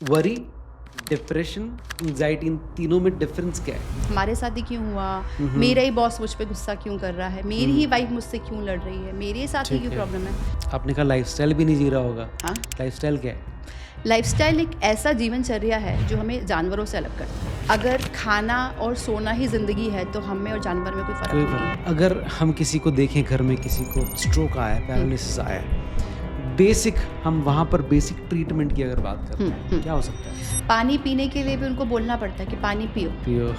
Worry, depression, anxiety, इन तीनों में difference क्या है? हमारे साथ ही क्यों हुआ, मेरा ही बॉस मुझ पे गुस्सा क्यों कर रहा है, मेरी ही वाइफ मुझसे क्यों लड़ रही है, मेरे साथ ही ठीक क्यों है। प्रॉब्लम है। आपने कहा लाइफस्टाइल भी नहीं जी रहा होगा। हाँ, लाइफस्टाइल क्या है? लाइफस्टाइल एक ऐसा जीवनचर्या है जो हमें जानवरों से अलग करता है। अगर खाना और सोना ही जिंदगी है तो हम में और जानवर में कोई फर्क कोई नहीं है। फर्क अगर हम किसी को देखें, घर में किसी को स्ट्रोक आया है, पैरालिसिस आया है, बेसिक हम वहाँ पर बेसिक ट्रीटमेंट की अगर बात करते हैं, क्या हो सकता है? पानी पीने के लिए भी उनको बोलना पड़ता है कि पानी पियो। पियो।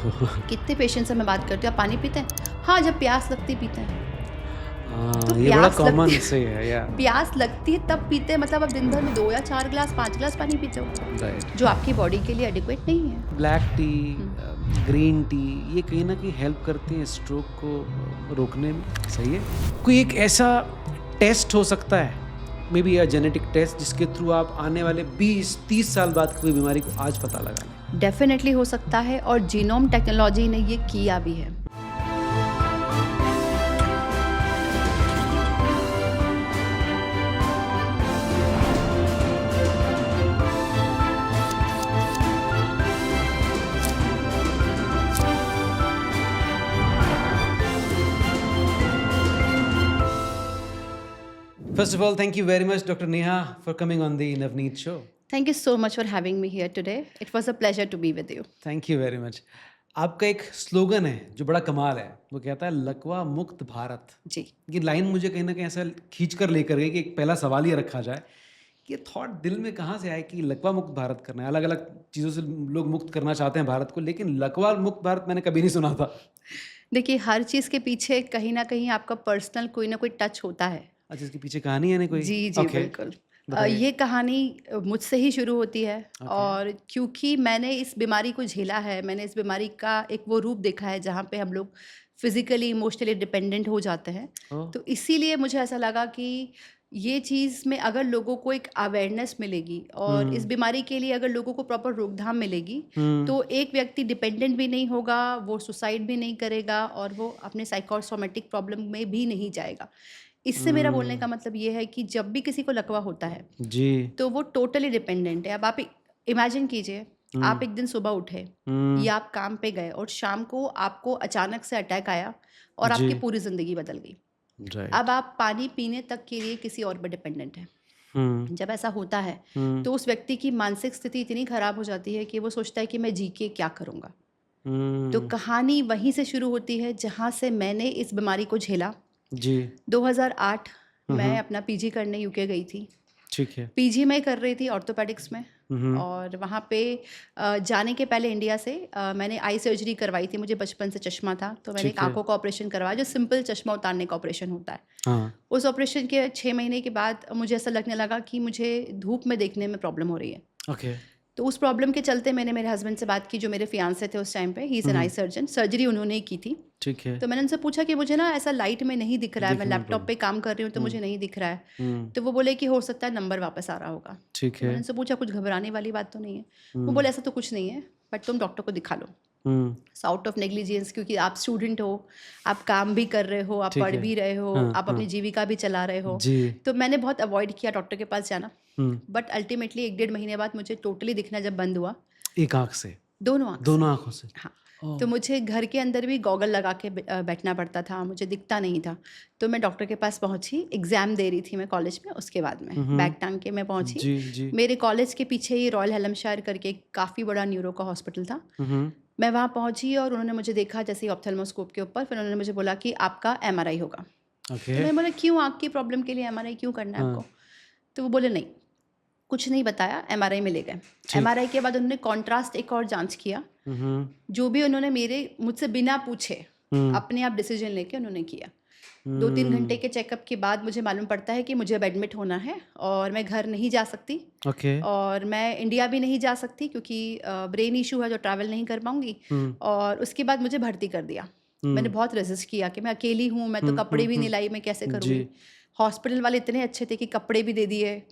कितने पेशेंट से मैं बात करती हूँ, आप पानी पीते हैं? हाँ, जब प्यास लगती पीते हैं। तो ये बड़ा प्यास कॉमन लगती से है यार। प्यास लगती है तब पीते हैं, मतलब आप दिन भर में 2 या 4 गिलास 5 गिलास पानी पीते हो, राइट। जो आपकी बॉडी के लिए एडिक्वेट नहीं है। ब्लैक टी, ग्रीन टी, ये कहीं ना कहीं हेल्प करती हैं स्ट्रोक को रोकने में। सही है। कोई एक ऐसा टेस्ट हो सकता है, मे बी या जेनेटिक टेस्ट, जिसके थ्रू आप आने वाले 20-30 साल बाद कोई बीमारी को आज पता लगा लें? डेफिनेटली हो सकता है और जीनोम टेक्नोलॉजी ने ये किया भी है। First of all, thank you very much, Dr. Neha, for coming on the Navneet show. Thank you so much for having me here today. It was a pleasure to be with you. Thank you very much. आपका एक slogan है जो बड़ा कमाल है, वो कहता है लकवा मुक्त भारत। जी। ये लाइन मुझे कहीं ना कहीं ऐसा खींच कर लेकर गई कि एक पहला सवाल ये रखा जाए कि ये थॉट दिल में कहाँ से आए कि लकवा मुक्त भारत करना है। अलग अलग चीज़ों से लोग मुक्त करना चाहते हैं भारत को, लेकिन लकवा मुक्त भारत मैंने कभी नहीं सुना था। देखिए, हर चीज़ के पीछे कहीं ना कहीं आपका पर्सनल कोई ना कोई टच होता है। अच्छा, इसके पीछे कहानी है ना कोई? जी जी, Okay, बिल्कुल। बताइए। ये कहानी मुझसे ही शुरू होती है। और क्योंकि मैंने इस बीमारी को झेला है, मैंने इस बीमारी का एक वो रूप देखा है जहाँ पे हम लोग फिजिकली इमोशनली डिपेंडेंट हो जाते हैं। ओह, तो इसीलिए मुझे ऐसा लगा कि ये चीज़ में अगर लोगों को एक अवेयरनेस मिलेगी और इस बीमारी के लिए अगर लोगों को प्रॉपर रोकथाम मिलेगी, तो एक व्यक्ति डिपेंडेंट भी नहीं होगा, वो सुसाइड भी नहीं करेगा और वो अपने साइकोसोमेटिक प्रॉब्लम में भी नहीं जाएगा। इससे मेरा बोलने का मतलब ये है कि जब भी किसी को लकवा होता है जी। तो वो टोटली डिपेंडेंट है। अब आप इमेजिन कीजिए, आप एक दिन सुबह उठे या आप काम पे गए और शाम को आपको अचानक से अटैक आया और जी। आपकी पूरी ज़िंदगी बदल गई। राइट। अब आप पानी पीने तक के लिए किसी और पर डिपेंडेंट हैं। जब ऐसा होता है तो उस व्यक्ति की मानसिक स्थिति इतनी ख़राब हो जाती है कि वो सोचता है कि मैं जी के क्या करूँगा। तो कहानी वहीं से शुरू होती है जहाँ से मैंने इस बीमारी को झेला। जी। 2008 मैं अपना पीजी करने यूके गई थी। ठीक है। पीजी मैं कर रही थी ऑर्थोपेडिक्स में। और वहाँ पे जाने के पहले इंडिया से मैंने आई सर्जरी करवाई थी। मुझे बचपन से चश्मा था, तो मैंने एक ठीक है। आंखों का ऑपरेशन करवाया, जो सिंपल चश्मा उतारने का ऑपरेशन होता है। हाँ। उस ऑपरेशन के 6 महीने के बाद मुझे ऐसा लगने लगा कि मुझे धूप में देखने में प्रॉब्लम हो रही है। ओके। तो उस प्रॉब्लम के चलते मैंने मेरे हस्बैंड से बात की, जो मेरे फियांसे थे उस टाइम पे। He is an eye surgeon, surgery उन्होंने ही की थी। ठीक है। तो मैंने उनसे पूछा कि मुझे ना ऐसा लाइट में नहीं दिख रहा है, मैं दिखने में लैपटॉप पे काम कर रही हूँ तो मुझे नहीं दिख रहा है। हम्म। तो वो बोले कि हो सकता है नंबर वापस आ रहा होगा। ठीक तो मैंने है। उनसे पूछा कुछ घबराने वाली बात तो नहीं है? वो बोले ऐसा तो कुछ नहीं है, बट तुम डॉक्टर को दिखा लो। आउट ऑफ नेग्लिजेंस, क्योंकि आप स्टूडेंट हो, आप काम भी कर रहे हो, आप ठीक पढ़ है। भी रहे हो, हाँ, आप अपनी हाँ। जीविका भी चला रहे हो। जी। तो मैंने बहुत अवॉइड किया डॉक्टर के पास जाना। हम्म। बट अल्टीमेटली 1 डेढ़ महीने बाद मुझे टोटली दिखना जब बंद हुआ, एक आंख से? दोनों आँख से। दोनों आंखों से? हाँ। ओह। तो मुझे घर के अंदर भी गॉगल लगा के बैठना पड़ता था, मुझे दिखता नहीं था। तो मैं डॉक्टर के पास पहुंची, एग्ज़ाम दे रही थी मैं कॉलेज में, उसके बाद में बैग टांग के मैं पहुंची। जी जी। मेरे कॉलेज के पीछे ही रॉयल हेलमशायर करके काफ़ी बड़ा न्यूरो का हॉस्पिटल था। मैं वहाँ पहुंची और उन्होंने मुझे देखा जैसे ही ऑप्थेल्मोस्कोप के ऊपर। फिर उन्होंने मुझे बोला कि आपका MRI होगा। तो ओके। मैंने बोला क्यों, आँख की प्रॉब्लम के लिए MRI क्यों करना है आपको? तो वो बोले नहीं, कुछ नहीं बताया, MRI में ले गए। MRI के बाद उन्होंने कॉन्ट्रास्ट एक और जांच किया। जो भी उन्होंने मुझसे बिना पूछे अपने आप डिसीजन लेके उन्होंने किया। 2-3 घंटे के चेकअप के बाद मुझे मालूम पड़ता है कि मुझे अब एडमिट होना है और मैं घर नहीं जा सकती ओके। और मैं इंडिया भी नहीं जा सकती क्योंकि ब्रेन इशू है जो ट्रैवल नहीं कर पाऊंगी। और उसके बाद मुझे भर्ती कर दिया। मैंने बहुत रेजिस्ट किया कि मैं अकेली हूँ, मैं तो कपड़े भी नहीं लाई, मैं कैसे करूँगी। हॉस्पिटल वाले इतने अच्छे थे कि कपड़े भी दे दिए,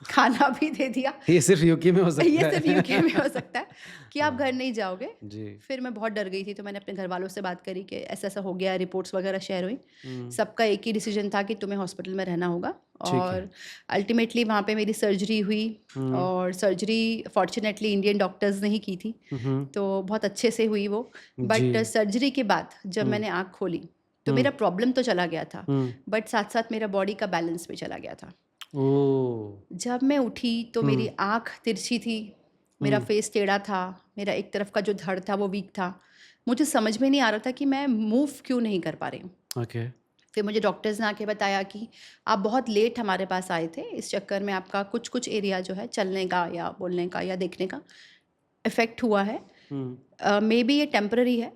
खाना भी दे दिया। ये सिर्फ यूके में हो सकता ये है। सिर्फ यूके में हो सकता है कि आप घर नहीं जाओगे। जी। फिर मैं बहुत डर गई थी, तो मैंने अपने घर वालों से बात करी कि ऐसा ऐसा हो गया, रिपोर्ट्स वगैरह शेयर हुई। सबका एक ही डिसीजन था कि तुम्हें हॉस्पिटल में रहना होगा। और अल्टीमेटली वहाँ पे मेरी सर्जरी हुई, और सर्जरी फॉर्चुनेटली इंडियन डॉक्टर्स ने ही की थी, तो बहुत अच्छे से हुई वो। बट सर्जरी के बाद जब मैंने आँख खोली तो मेरा प्रॉब्लम तो चला गया था, बट साथ साथ मेरा बॉडी का बैलेंस भी चला गया था। जब मैं उठी तो मेरी आँख तिरछी थी, मेरा फेस टेढ़ा था, मेरा एक तरफ का जो धड़ था वो वीक था। मुझे समझ में नहीं आ रहा था कि मैं मूव क्यों नहीं कर पा रही हूँ। ओके। फिर मुझे डॉक्टर्स ने आके बताया कि आप बहुत लेट हमारे पास आए थे, इस चक्कर में आपका कुछ कुछ एरिया जो है चलने का या बोलने का या देखने का इफ़ेक्ट हुआ है। मे बी ये टेम्पररी है,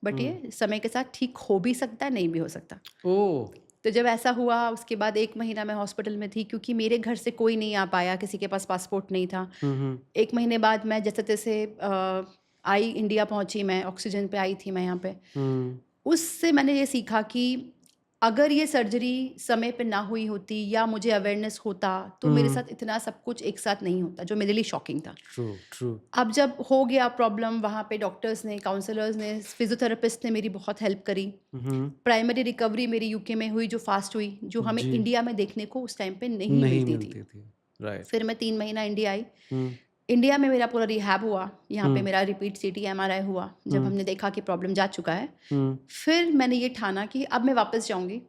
बट ये समय के साथ ठीक हो भी सकता है, नहीं भी हो सकता। तो जब ऐसा हुआ उसके बाद 1 महीना मैं हॉस्पिटल में थी, क्योंकि मेरे घर से कोई नहीं आ पाया, किसी के पास पासपोर्ट नहीं था। 1 महीने बाद मैं जैसे तैसे आई, इंडिया पहुंची, मैं ऑक्सीजन पे आई थी मैं यहाँ पे। उससे मैंने ये सीखा कि अगर ये सर्जरी समय पे ना हुई होती या मुझे अवेयरनेस होता तो मेरे साथ इतना सब कुछ एक साथ नहीं होता, जो मेरे लिए शॉकिंग था। ट्रू। अब जब हो गया प्रॉब्लम, वहाँ पे डॉक्टर्स ने, काउंसलर्स ने, फिजियोथेरेपिस्ट ने मेरी बहुत हेल्प करी। प्राइमरी रिकवरी मेरी यूके में हुई, जो फास्ट हुई, जो हमें इंडिया में देखने को उस टाइम पे नहीं मिलती थी। राइट। फिर मैं 3 महीना इंडिया आई। इंडिया में मेरा पूरा रिहैब हुआ, यहाँ पे मेरा रिपीट CT MRI हुआ। जब हमने देखा कि प्रॉब्लम जा चुका है, फिर मैंने ये ठाना कि अब मैं वापस जाऊंगी,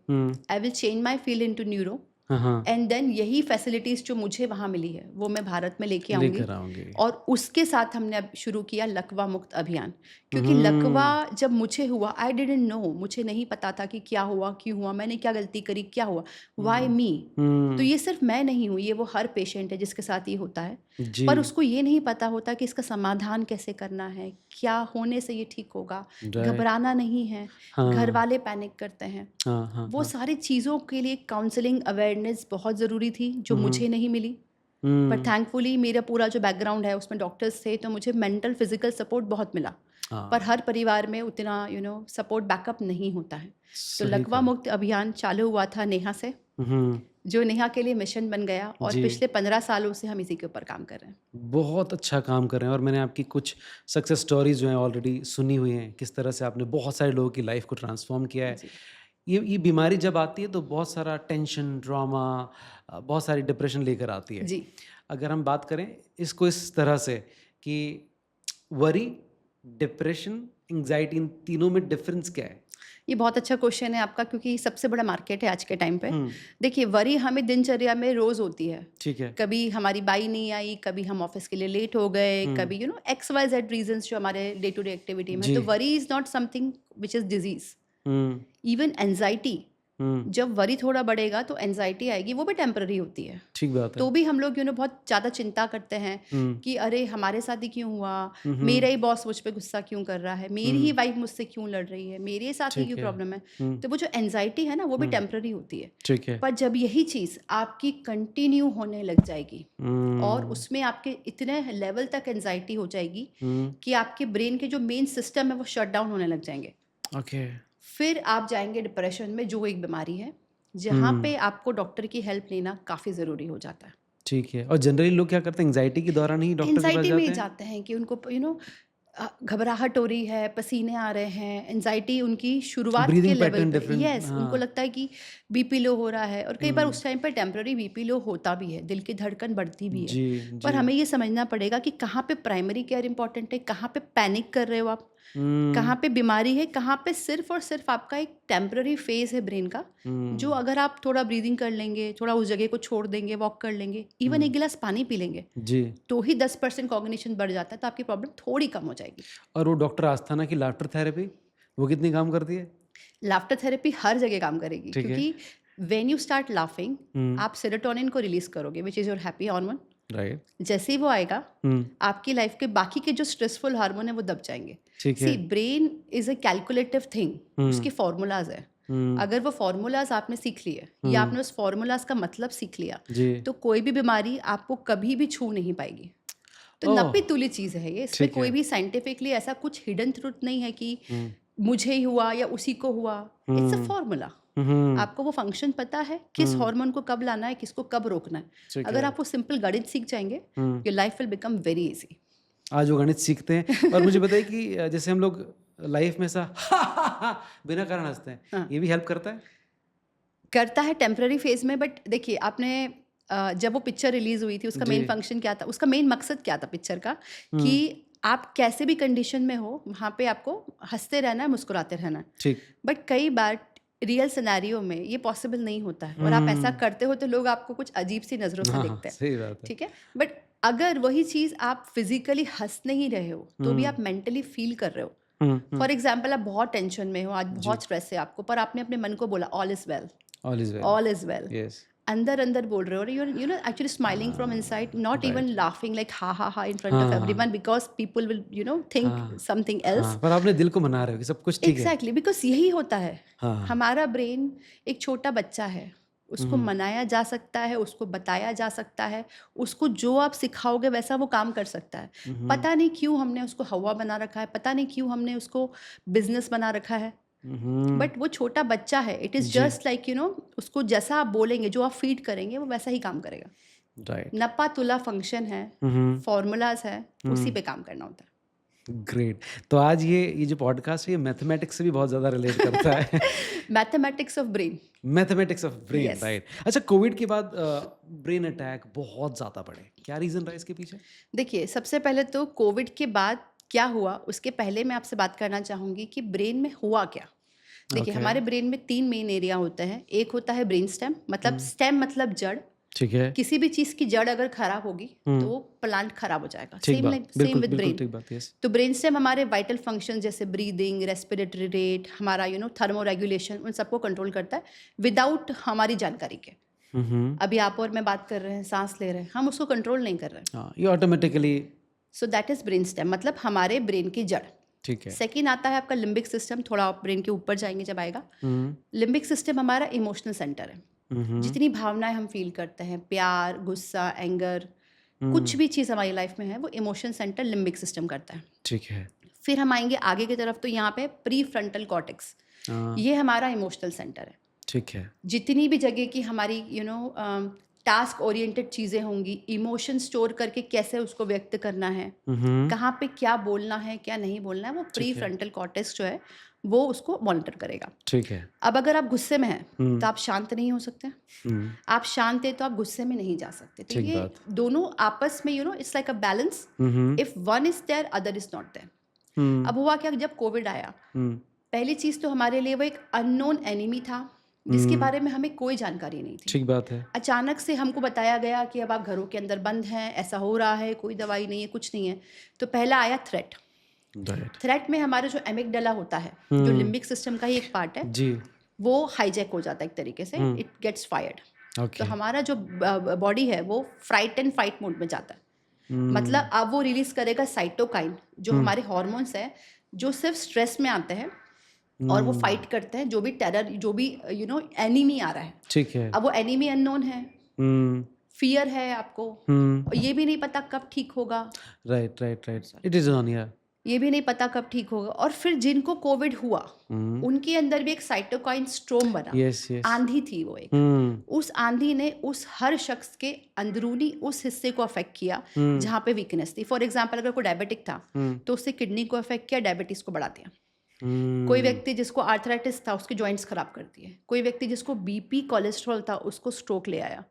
I will change my field into neuro, and then यही फैसिलिटीज जो मुझे वहाँ मिली है वो मैं भारत में लेके आऊंगी। और उसके साथ हमने अब शुरू किया लकवा मुक्त अभियान, क्योंकि लकवा जब मुझे हुआ, आई डिडंट नो, मुझे नहीं पता था कि क्या हुआ, क्यों हुआ, मैंने क्या गलती करी, क्या हुआ, वाई मी। तो ये सिर्फ मैं नहीं हूँ, ये वो हर पेशेंट है जिसके साथ ये होता है, पर उसको ये नहीं पता होता कि इसका समाधान कैसे करना है, क्या होने से ये ठीक होगा। घबराना नहीं है, घर वाले पैनिक करते हैं। वो सारी चीज़ों के लिए काउंसलिंग, अवेयरनेस बहुत ज़रूरी थी, जो मुझे नहीं मिली। पर थैंकफुली मेरा पूरा जो बैकग्राउंड है उसमें डॉक्टर्स थे, तो मुझे मेंटल फिजिकल सपोर्ट बहुत मिला। पर हर परिवार में उतना सपोर्ट बैकअप नहीं होता है। तो लकवा मुक्त अभियान चालू हुआ था नेहा से, जो नेहा के लिए मिशन बन गया, और पिछले 15 सालों से हम इसी के ऊपर काम कर रहे हैं। बहुत अच्छा काम कर रहे हैं, और मैंने आपकी कुछ सक्सेस स्टोरीज जो हैं ऑलरेडी सुनी हुई हैं, किस तरह से आपने बहुत सारे लोगों की लाइफ को ट्रांसफॉर्म किया है। ये बीमारी जब आती है तो बहुत सारा टेंशन, ड्रामा, बहुत सारी डिप्रेशन लेकर आती है। जी। अगर हम बात करें इसको इस तरह से कि वरी, डिप्रेशन, एंग्जाइटी, इन तीनों में डिफरेंस क्या है? ये बहुत अच्छा क्वेश्चन है आपका, क्योंकि सबसे बड़ा मार्केट है आज के टाइम पे। देखिए, वरी हमें दिनचर्या में रोज होती है। ठीक है। कभी हमारी बाई नहीं आई, कभी हम ऑफिस के लिए लेट हो गए, कभी XYZ रीजंस जो हमारे डे टू डे एक्टिविटी में। तो worry is not something which is disease. Even anxiety, जब वरी थोड़ा बढ़ेगा तो एंजाइटी आएगी, वो भी टेम्पररी होती है। ठीक बात है। तो भी हम लोग बहुत ज़्यादा चिंता करते हैं कि अरे हमारे साथ ही क्यों हुआ, मेरा ही बॉस मुझ पे गुस्सा क्यों कर रहा है, मेरी ही वाइफ मुझसे क्यों लड़ रही है, मेरे साथ ही क्यों प्रॉब्लम है। तो वो जो एंजाइटी है ना, वो भी टेम्पररी होती है। ठीक है। पर जब यही चीज़ आपकी कंटिन्यू होने लग जाएगी, और उसमें आपके इतने लेवल तक एंजाइटी हो जाएगी कि आपके ब्रेन के जो मेन सिस्टम है वो शट डाउन होने लग जाएंगे। ओके। फिर आप जाएंगे डिप्रेशन में, जो एक बीमारी है जहाँ पे आपको डॉक्टर की हेल्प लेना काफ़ी ज़रूरी हो जाता है। ठीक है। और जनरली लोग क्या करते हैं, एंजाइटी के दौरान ही डॉक्टर के पास एंजाइटी में जाते हैं कि उनको घबराहट हो रही है, पसीने आ रहे हैं, एंजाइटी उनकी शुरुआत के लेवल पे। यस, उनको लगता है कि बीपी लो हो रहा है, और कई बार उस टाइम पर टेम्पररी बीपी लो होता भी है, दिल की धड़कन बढ़ती भी है। पर हमें ये समझना पड़ेगा कि कहाँ पे प्राइमरी केयर इंपॉर्टेंट है, कहाँ पे पैनिक कर रहे हो आप, कहाँ पे बीमारी है, कहाँ पे सिर्फ और सिर्फ आपका एक टेम्पररी फेज है ब्रेन का, जो अगर आप थोड़ा ब्रीदिंग कर लेंगे, थोड़ा उस जगह को छोड़ देंगे, वॉक कर लेंगे, इवन 1 गिलास पानी पी लेंगे तो ही 10% कॉग्निशन बढ़ जाता है, तो आपकी प्रॉब्लम थोड़ी कम हो जाएगी। और वो डॉक्टर आस्थाना की लाफ्टर थेरेपी, वो कितनी काम करती है? लाफ्टर थेरेपी हर जगह काम करेगी, क्योंकि व्हेन यू स्टार्ट लाफिंग आप सेरोटोनिन को रिलीज करोगे, which is your happy hormone. Right. जैसे ही वो आएगा, आपकी लाइफ के बाकी के जो स्ट्रेसफुल हार्मोन है वो दब जाएंगे। See, brain is a calculative thing, उसके फॉर्मूलाज है। अगर वो फॉर्मूलाज आपने सीख लिए, या आपने उस फॉर्मूलाज का मतलब सीख लिया, तो कोई भी बीमारी आपको कभी भी छू नहीं पाएगी। तो नपी तुली चीज है ये, इसमें कोई भी साइंटिफिकली ऐसा कुछ हिडन ट्रुथ नहीं है कि मुझे ही हुआ या उसी को हुआ। It's a formula. आपको वो फंक्शन पता है, किस हार्मोन को कब लाना है, किसको कब रोकना है। ठीक अगर है। आप वो सिंपल गणित सीख जाएंगे, your life will become very easy. आज वो गणित सीखते हैं। और मुझे बताइए कि जैसे हम लोग लाइफ में ऐसा बिना कारण हंसते हैं, हाँ। ये भी हेल्प करता है? करता है टेम्पररी फेज में, बट देखिए आपने जब वो पिक्चर रिलीज हुई थी, उसका मेन जी। फंक्शन क्या था, उसका मेन मकसद क्या था पिक्चर का, कि आप कैसे भी कंडीशन में हो वहाँ पे आपको हंसते रहना है, मुस्कुराते रहना है। ठीक। बट कई बार रियल सिनेरियो में ये पॉसिबल नहीं होता है, और आप ऐसा करते हो तो लोग आपको कुछ अजीब सी नज़रों से हाँ, देखते हैं। सही बात है। ठीक है, बट अगर वही चीज़ आप फिजिकली हंस नहीं रहे हो तो भी आप मेंटली फील कर रहे हो। फॉर एग्जाम्पल, आप बहुत टेंशन में हो, आज बहुत स्ट्रेस है आपको, पर आपने अपने मन को बोला all is well, all is well. All is well, yes. अंदर अंदर बोल रहे हो, you know actually smiling from inside, not even laughing like हा हा हा in front of everyone, because people will think something else. हाँ, पर आपने दिल को मना रहे हो कि सब कुछ ठीक है। एग्जैक्टली, बिकॉज यही होता है। हाँ। हमारा ब्रेन एक छोटा बच्चा है, उसको मनाया जा सकता है, उसको बताया जा सकता है, उसको जो आप सिखाओगे वैसा वो काम कर सकता है। पता नहीं क्यों हमने उसको हवा बना रखा है, पता नहीं क्यों हमने उसको बिजनेस बना रखा है, बट वो छोटा बच्चा है। इट इज़ जस्ट लाइक उसको जैसा आप बोलेंगे, जो आप फीड करेंगे, वो वैसा ही काम करेगा। राइट। नपा तुला फंक्शन है, फॉर्मूलाज है, उसी पे काम करना होता है। ग्रेट। तो आज ये जो पॉडकास्ट है, ये मैथमेटिक्स से भी बहुत ज़्यादा रिलेट करता है। Mathematics of brain. Mathematics of brain, Yes. Right. अच्छा, कोविड के बाद ब्रेन अटैक बहुत ज़्यादा बढ़े, क्या रीज़न रहा इसके पीछे? देखिए, सबसे पहले तो कोविड के बाद क्या हुआ, उसके पहले मैं आपसे बात करना चाहूँगी कि ब्रेन में हुआ क्या। देखिए, Okay. हमारे ब्रेन में 3 मेन एरिया होते हैं। एक होता है ब्रेन स्टेम, मतलब स्टेम मतलब जड़। ठीक है। किसी भी चीज़ की जड़ अगर खराब होगी तो प्लांट खराब हो जाएगा। ठीक सेम बात, लाइक बिल्कुल सेम विद बिल्कुल ब्रेन। ठीक बात। यस। तो ब्रेन स्टेम हमारे वाइटल फंक्शन जैसे ब्रीदिंग, रेस्पिरेटरी रेट, हमारा थर्मो रेगुलेशन, उन सबको कंट्रोल करता है विदाउट हमारी जानकारी के। अभी आप और मैं बात कर रहे हैं, सांस ले रहे हैं, हम उसको कंट्रोल नहीं कर रहे हैं। हाँ, ये automatically. So that is brain stem, मतलब हमारे ब्रेन की जड़। ठीक है। सेकेंड आता है आपका लिम्बिक सिस्टम, थोड़ा आप ब्रेन के ऊपर जाएंगे जब आएगा। लिम्बिक सिस्टम हमारा इमोशनल सेंटर है। जितनी भावनाएं हम फील करते हैं, प्यार, गुस्सा, एंगर, कुछ भी चीज़ हमारी लाइफ में है, वो इमोशन सेंटर लिम्बिक सिस्टम करता है। ठीक है। फिर हम आएंगे आगे की तरफ, तो यहाँ पे प्री फ्रंटल कॉर्टेक्स, ये हमारा इमोशनल सेंटर है। ठीक है। जितनी भी जगह की हमारी टास्क ओरिएंटेड चीज़ें होंगी, इमोशन स्टोर करके कैसे उसको व्यक्त करना है, कहाँ पे क्या बोलना है, क्या नहीं बोलना है, वो प्री फ्रंटल कॉर्टेक्स जो है वो उसको मॉनिटर करेगा। ठीक है। अब अगर आप गुस्से में हैं तो आप शांत नहीं हो सकते, आप शांत हैं तो आप गुस्से में नहीं जा सकते। तो ठीक ये बात। दोनों आपस में it's like a balance. If one is there, other is not there. अब हुआ क्या, जब कोविड आया, पहली चीज तो हमारे लिए वो एक अननोन एनिमी था, जिसके बारे में हमें कोई जानकारी नहीं थी। ठीक बात है। अचानक से हमको बताया गया कि अब आप घरों के अंदर बंद हैं, ऐसा हो रहा है, कोई दवाई नहीं है, कुछ नहीं है। तो पहला आया थ्रेट। राइट। थ्रेट में हमारा जो एमिगडाला होता है, जो लिम्बिक सिस्टम का ही एक पार्ट है, जी। वो हाईजैक हो जाता है एक तरीके से, इट गेट्स फायर्ड। ओके। तो हमारा जो बॉडी है वो फ्राइट एंड फाइट मोड में जाता है। मतलब अब वो रिलीज करेगा साइटोकाइन, जो हमारे हॉर्मोन्स हैं, जो सिर्फ स्ट्रेस में आते हैं और वो फाइट करते हैं जो भी टेरर, जो भी एनिमी आ रहा है। ठीक है। अब वो एनिमी अननोन है, फियर है आपको, और ये भी नहीं पता कब ठीक होगा। Right right right, it is on here. ये भी नहीं पता कब ठीक होगा। और फिर जिनको कोविड हुआ, उनके अंदर भी एक साइटोकाइन स्ट्रोम बना। Yes yes. आंधी थी वो एक। उस आंधी ने उस हर शख्स के अंदरूनी उस हिस्से को अफेक्ट किया जहाँ पे वीकनेस थी। फॉर एग्जाम्पल, अगर कोई डायबिटिक था तो उससे किडनी को अफेक्ट किया, डायबिटीज को बढ़ा दिया। कोई व्यक्ति जिसको आर्थराइटिस था, उसके जॉइंट्स खराब कर दिए। कोई व्यक्ति जिसको बीपी, कोलेस्ट्रॉल था, उसको स्ट्रोक ले आया।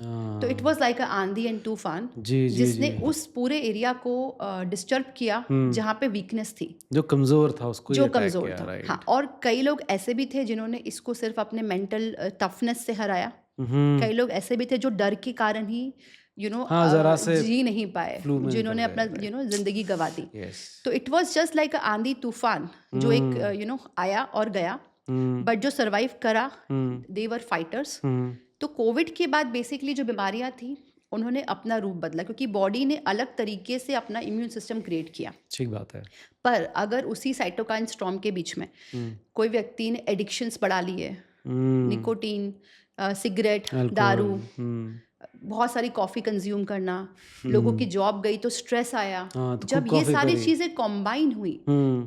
तो इट वाज लाइक अ आंधी एंड तूफान, जिसने उस पूरे एरिया को डिस्टर्ब किया जहाँ पे वीकनेस थी, जो कमजोर था उसको, जो कमजोर था। हाँ, और कई लोग ऐसे भी थे जिन्होंने इसको सिर्फ अपने मेंटल टफनेस से हराया। कई लोग ऐसे भी थे जो डर के कारण ही जरा से जी नहीं पाए, जिन्होंने अपना जिंदगी गवा दी। तो इट वाज जस्ट लाइक अ आंधी तूफान, जो एक आया और गया, बट जो सरवाइव करा, दे वर फाइटर्स। तो कोविड के बाद बेसिकली जो बीमारियां थी, उन्होंने अपना रूप बदला, क्योंकि बॉडी ने अलग तरीके से अपना इम्यून सिस्टम क्रिएट किया। ठीक बात है। पर अगर उसी साइटोकाइन स्टॉर्म के बीच में कोई व्यक्ति ने एडिक्शंस बढ़ा लिए, निकोटीन, सिगरेट, दारू, बहुत सारी कॉफ़ी कंज्यूम करना, लोगों की जॉब गई तो स्ट्रेस आया, तो जब ये सारी चीज़ें कॉम्बाइन हुई,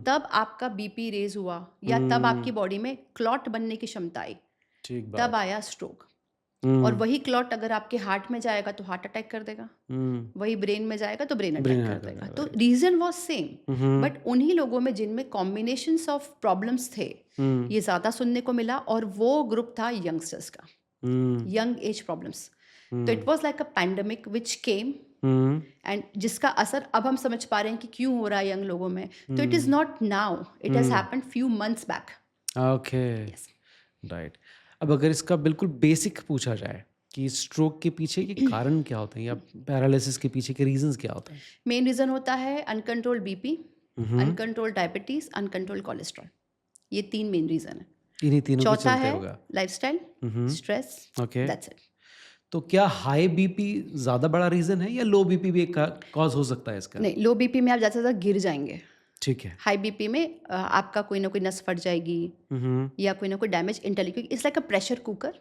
तब आपका बीपी रेज हुआ, या तब आपकी बॉडी में क्लॉट बनने की क्षमता आई। ठीक तब बात। आया स्ट्रोक। हम्म, और वही क्लॉट अगर आपके हार्ट में जाएगा तो हार्ट अटैक कर देगा, वही ब्रेन में जाएगा तो ब्रेन ब्रेन अटैक कर अटैक कर देगा। देगा, तो right. Reason was same, hmm, but उन्हीं लोगों में जिनमें कॉम्बिनेशंस ऑफ प्रॉब्लम्स थे हम्म, ये ज़्यादा सुनने को मिला, और वो ग्रुप था यंगस्टर्स का, हम्म, यंग एज प्रॉब्लम्स। तो it was like a pandemic which came, hmm, and जिसका असर अब हम समझ पा रहे हैं कि क्यों हो रहा है यंग लोगों में। तो it is not now, it has happened few months back. Okay, yes. Right. अब अगर इसका बिल्कुल बेसिक पूछा जाए कि स्ट्रोक के पीछे के कारण क्या होते हैं या पैरालिसिस के पीछे के रीजंस क्या होते हैं? मेन रीज़न होता है अनकंट्रोल बीपी, हम्म, अनकंट्रोल डायबिटीज़, अनकंट्रोल कोलेस्ट्रॉल। ये 3 मेन रीज़न है। इन्हीं तीनों के चौथा चलते है होगा। Lifestyle, hmm, stress, okay. That's it. तो क्या हाई बीपी ज़्यादा बड़ा रीज़न है या लो बीपी भी एक कॉज हो सकता है इसका? नहीं, लो बीपी में आप ज़्यादा से ज़्यादा गिर जाएँगे। ठीक है। हाई बीपी में आपका कोई ना कोई नस फट जाएगी हम्म, या कोई ना कोई डैमेज इंटेली, क्योंकि it's like a pressure cooker,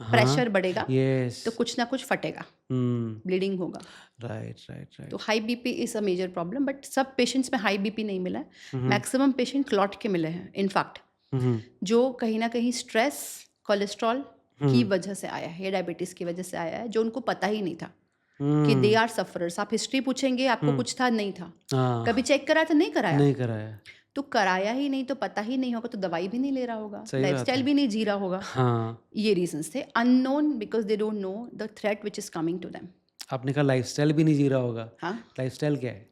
हाँ, प्रेशर बढ़ेगा यस, तो कुछ ना कुछ फटेगा, हम्म, ब्लीडिंग होगा। राइट, राइट, तो right. High BP is a major problem, but सब पेशेंट्स में हाई बीपी नहीं मिला है। मैक्सिमम पेशेंट क्लॉट के मिले हैं इनफैक्ट, हम्म, जो कहीं ना कहीं स्ट्रेस, कोलेस्ट्रॉल की वजह से आया है या डायबिटीज़ की वजह से आया है, जो उनको पता ही नहीं था कि दे आर सफरर्स। आप हिस्ट्री पूछेंगे, आपको कुछ था नहीं था, हाँ, कभी चेक कराया तो नहीं कराया, नहीं कराया, तो कराया ही नहीं तो पता ही नहीं होगा, तो दवाई भी नहीं ले रहा होगा, सही बात लाइफस्टाइल है। भी नहीं जी रहा होगा। हाँ, ये रीजंस थे, unknown because they don't know the threat which is coming to them. आपने कहा लाइफस्टाइल भी नहीं जी रहा होगा। हाँ, लाइफस्टाइल क्या है?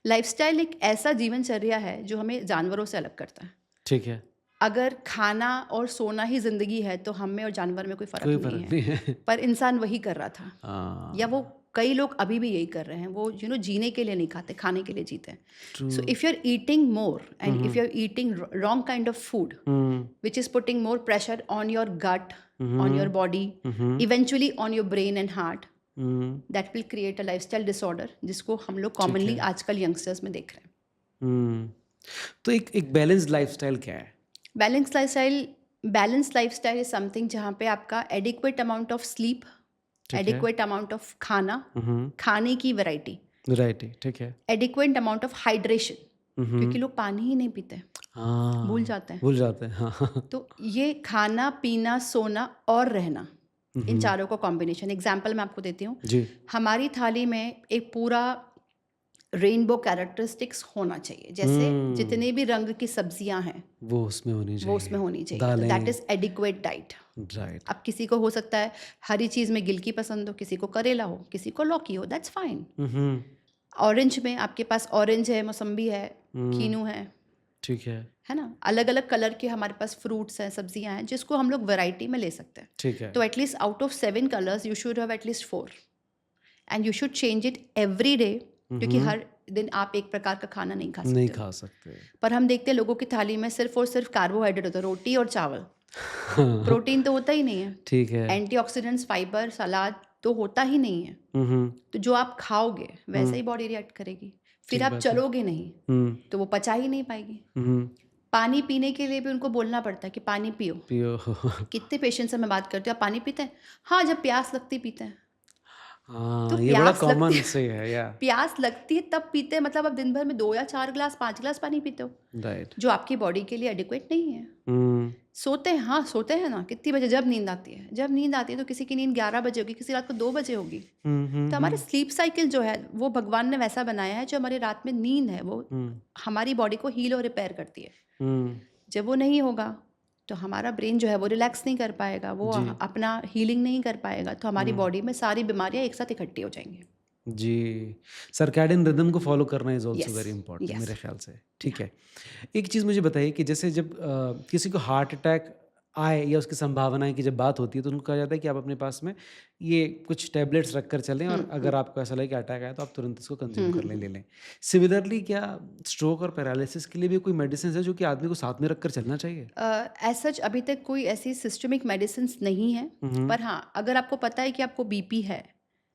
लाइफस्टाइल एक ऐसा जीवनचर्या है जो हमें जानवरों से अलग करता है। ठीक है, अगर खाना और सोना ही जिंदगी है तो हम में और जानवर में कोई फर्क कोई नहीं फर्क है, नहीं है। पर इंसान वही कर रहा था, हाँ, या वो कई लोग अभी भी यही कर रहे हैं। वो जीने के लिए नहीं खाते, खाने के लिए जीते हैं। So if you are eating more and if you are eating wrong kind of food which is putting more pressure on your gut, on your body, eventually on your brain and heart, that will create a lifestyle disorder, जिसको हम लोग commonly आजकल youngsters में देख रहे हैं। हम्म, तो एक बैलेंस्ड लाइफस्टाइल क्या है? बैलेंस लाइफस्टाइल इज समथिंग जहाँ पे आपका adequate amount of sleep, adequate amount of खाना, खाने की वैरायटी, वैरायटी, ठीक है। एडिक्वेट अमाउंट ऑफ हाइड्रेशन, क्योंकि लोग पानी ही नहीं पीते, हाँ, भूल जाते हैं। भूल जाते हैं, हाँ। तो ये खाना पीना सोना और रहना, इन चारों का कॉम्बिनेशन। एग्जाम्पल मैं आपको देती हूँ। जी, हमारी थाली में एक पूरा रेनबो कैरेक्टरिस्टिक्स होना चाहिए, जैसे जितने भी रंग की सब्जियां हैं वो उसमें होनी चाहिए। वो उसमें होनी चाहिए। दालें, that is adequate diet. Right. अब किसी को हो सकता है हरी चीज़ में गिलकी पसंद हो, किसी को करेला हो, किसी को लौकी हो, दैट्स फाइन। ऑरेंज में आपके पास ऑरेंज है, मौसम्बी है, कीनू ठीक है ना। अलग अलग कलर के हमारे पास फ्रूट्स हैं, सब्जियां हैं, जिसको हम लोग वैरायटी में ले सकते हैं। ठीक है। तो at least out of 7 colours you should have at least 4, and you should change it every day, क्योंकि हर दिन आप एक प्रकार का खाना नहीं खा सकते। नहीं खा सकते। पर हम देखते हैं लोगों की थाली में सिर्फ और सिर्फ कार्बोहाइड्रेट होता है, रोटी और चावल। प्रोटीन तो होता ही नहीं है, ठीक है। एंटीऑक्सीडेंट्स, फाइबर, सलाद तो होता ही नहीं है। तो जो आप खाओगे वैसे ही बॉडी रिएक्ट करेगी। फिर आप चलोगे नहीं तो वो पचा ही नहीं पाएगी। पानी पीने के लिए भी उनको बोलना पड़ता है कि पानी पियो। कितने पेशेंट से मैं बात करती हूँ, आप पानी पीते हैं? हाँ, जब प्यास लगती पीते हैं। हाँ, तो ये बड़ा प्यास कॉमन लगती से है, या प्यास लगती है तब पीते हैं, मतलब आप दिन भर में 2 या 4 गिलास, 5 गिलास पानी पीते हो, राइट। जो आपकी बॉडी के लिए एडिक्वेट नहीं है। सोते हैं, हाँ सोते हैं ना, कितनी बजे? जब नींद आती है। जब नींद आती है तो किसी की नींद 11 बजे होगी, किसी रात को 2 बजे होगी। तो हमारे स्लीप साइकिल जो है वो भगवान ने वैसा बनाया है, जो हमारी रात में नींद है वो हमारी बॉडी को हील और रिपेयर करती है। जब वो नहीं होगा तो हमारा ब्रेन जो है वो रिलैक्स नहीं कर पाएगा, वो अपना हीलिंग नहीं कर पाएगा, तो हमारी बॉडी में सारी बीमारियां एक साथ इकट्ठी हो जाएंगी। जी, सर्कैडियन रिदम को फॉलो करना is also Yes, very important, yes. मेरे ख्याल से। ठीक है, एक चीज़ मुझे बताइए कि जैसे जब किसी को हार्ट अटैक आए या उसकी संभावनाएं की जब बात होती है तो उनको कहा जाता है कि आप अपने पास में ये कुछ टैबलेट्स रख कर चलें, और अगर आपको ऐसा लगे कि अटैक आया तो आप तुरंत इसको कंज्यूम कर ले लें। सिमिलरली क्या स्ट्रोक और पैरालिसिस के लिए भी कोई मेडिसिन है जो कि आदमी को साथ में रख कर चलना चाहिए? एज सच अभी तक कोई ऐसी सिस्टमिक मेडिसिन नहीं है, पर हाँ अगर आपको पता है कि आपको बीपी है,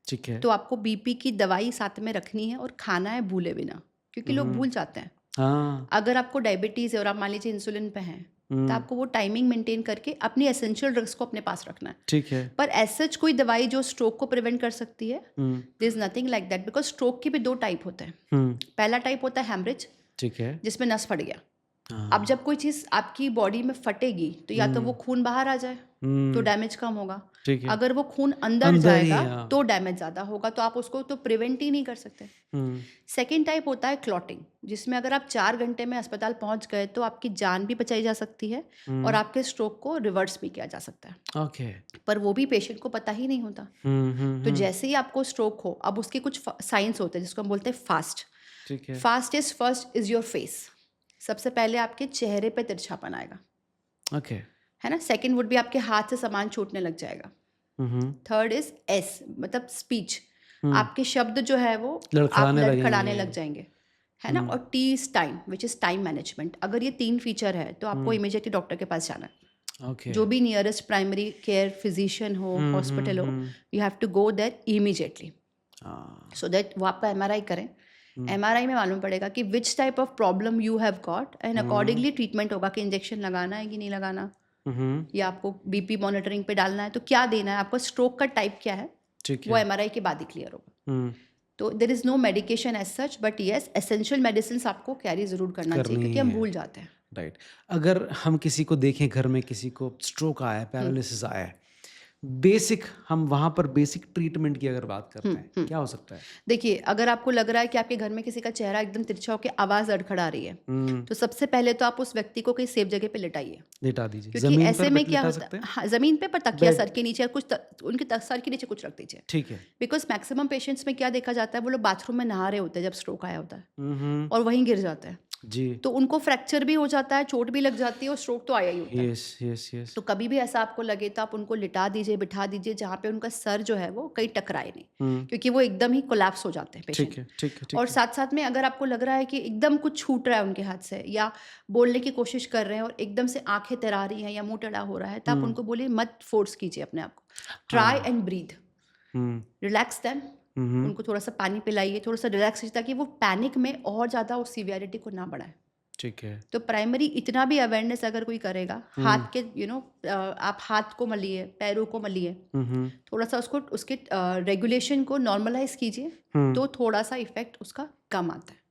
ठीक है। तो आपको बीपी की दवाई साथ में रखनी है और खाना है भूले बिना, क्योंकि लोग भूल जाते हैं। हाँ, अगर आपको डायबिटीज़ है और आप मान लीजिए इंसुलिन पे हैं, तो आपको वो टाइमिंग मेंटेन करके अपनी एसेंशियल ड्रग्स को अपने पास रखना है। ठीक है। पर एज सच कोई दवाई जो स्ट्रोक को प्रिवेंट कर सकती है, there is nothing like that, because stroke के भी 2 टाइप होते हैं। पहला टाइप होता है हैमरेज, ठीक है। जिसमें नस फट गया, हाँ। अब जब कोई चीज़ आपकी बॉडी में फटेगी तो या तो वो खून बाहर आ जाए तो डैमेज कम होगा, ठीक है। अगर वो खून अंदर अंदर ही, जाएगा हाँ। तो डैमेज ज़्यादा होगा, तो आप उसको तो प्रिवेंट ही नहीं कर सकते। सेकेंड टाइप होता है क्लॉटिंग, जिसमें अगर आप 4 घंटे में अस्पताल पहुंच गए तो आपकी जान भी बचाई जा सकती है और आपके स्ट्रोक को रिवर्स भी किया जा सकता है, ओके। पर वो भी पेशेंट को पता ही नहीं होता। तो जैसे ही आपको स्ट्रोक हो, अब उसके कुछ साइंस होते हैं जिसको हम बोलते हैं फास्ट। ठीक है। Fastest first is your face, सबसे पहले आपके चेहरे पे तिरछापन आएगा, ओके। है ना। सेकंड वुड भी आपके हाथ से सामान छूटने लग जाएगा। थर्ड इज एस, मतलब स्पीच, आपके शब्द जो है वो आप लड़खड़ाने लड़खड़ाने लगेंगे। लग जाएंगे, है ना। और T is time, which is time management. अगर ये 3 फीचर है तो आपको इमीडिएटली डॉक्टर के पास जाना है। ओके। जो भी नियरेस्ट प्राइमरी केयर फिजिशियन हो, हॉस्पिटल हो, you have to go there immediately so that वो आपका एमआरआई करें। एमआरआई में मालूम पड़ेगा कि which type of problem you have got and accordingly treatment होगा कि इंजेक्शन लगाना है कि नहीं लगाना, या आपको बीपी मॉनिटरिंग पे डालना है तो क्या देना है, आपका स्ट्रोक का टाइप क्या है, ठीक वो है। एमआरआई के बाद ही क्लियर होगा। तो there is no medication as such, but yes essential medicine आपको कैरी ज़रूर करना चाहिए, क्योंकि हम भूल जाते हैं। राइट। अगर हम किसी को देखें, घर में किसी को स्ट्रोक आया है, पैरालिसिस आया है, बेसिक, हम वहाँ पर बेसिक ट्रीटमेंट की अगर बात करते हैं, क्या हो सकता है? देखिए, अगर आपको लग रहा है कि आपके घर में किसी का चेहरा एकदम तिरछा होकर आवाज़ अड़खड़ा रही है, तो सबसे पहले तो आप उस व्यक्ति को कहीं सेफ जगह पे लिटाइए। लिटा दीजिए। क्योंकि जमीन ऐसे पर में क्या लिटा होता सकते है, हैं? हाँ, ज़मीन पे, पर तकिया बेड। सर के नीचे, कुछ उनके सर के नीचे कुछ रख दीजिए। ठीक है। बिकॉज मैक्सिमम पेशेंट्स में क्या देखा जाता है, वो लोग बाथरूम में नहा रहे होते हैं जब स्ट्रोक आया होता है और वहीं गिर जाते हैं, जी। तो उनको फ्रैक्चर भी हो जाता है, चोट भी लग जाती है और स्ट्रोक तो आया ही होता है। Yes yes yes. तो कभी भी ऐसा आपको लगे तो आप उनको लिटा दीजिए, बिठा दीजिए जहाँ पे उनका सर जो है वो कहीं टकराए नहीं, क्योंकि वो एकदम ही कोलैप्स हो जाते हैं ठीक पेशेंट। है ठीक है ठीक और है। साथ साथ में अगर आपको लग रहा है कि एकदम कुछ छूट रहा है उनके हाथ से, या बोलने की कोशिश कर रहे हैं और एकदम से आंखें तरा रही हैं या मुंह टेढ़ा हो रहा है, तो आप उनको बोलिए मत फोर्स कीजिए अपने आप को, try and breathe, relax them. उनको थोड़ा सा पानी पिलाइए, थोड़ा सा रिलैक्स कीजिए, ताकि वो पैनिक में और ज़्यादा उस सीवियरिटी को ना बढ़ाए। ठीक है। तो प्राइमरी इतना भी अवेयरनेस अगर कोई करेगा, हाथ के आप हाथ को मलिए, पैरों को मलिए, थोड़ा सा उसको उसके रेगुलेशन को नॉर्मलाइज कीजिए, तो थोड़ा सा इफेक्ट उसका कम आता है।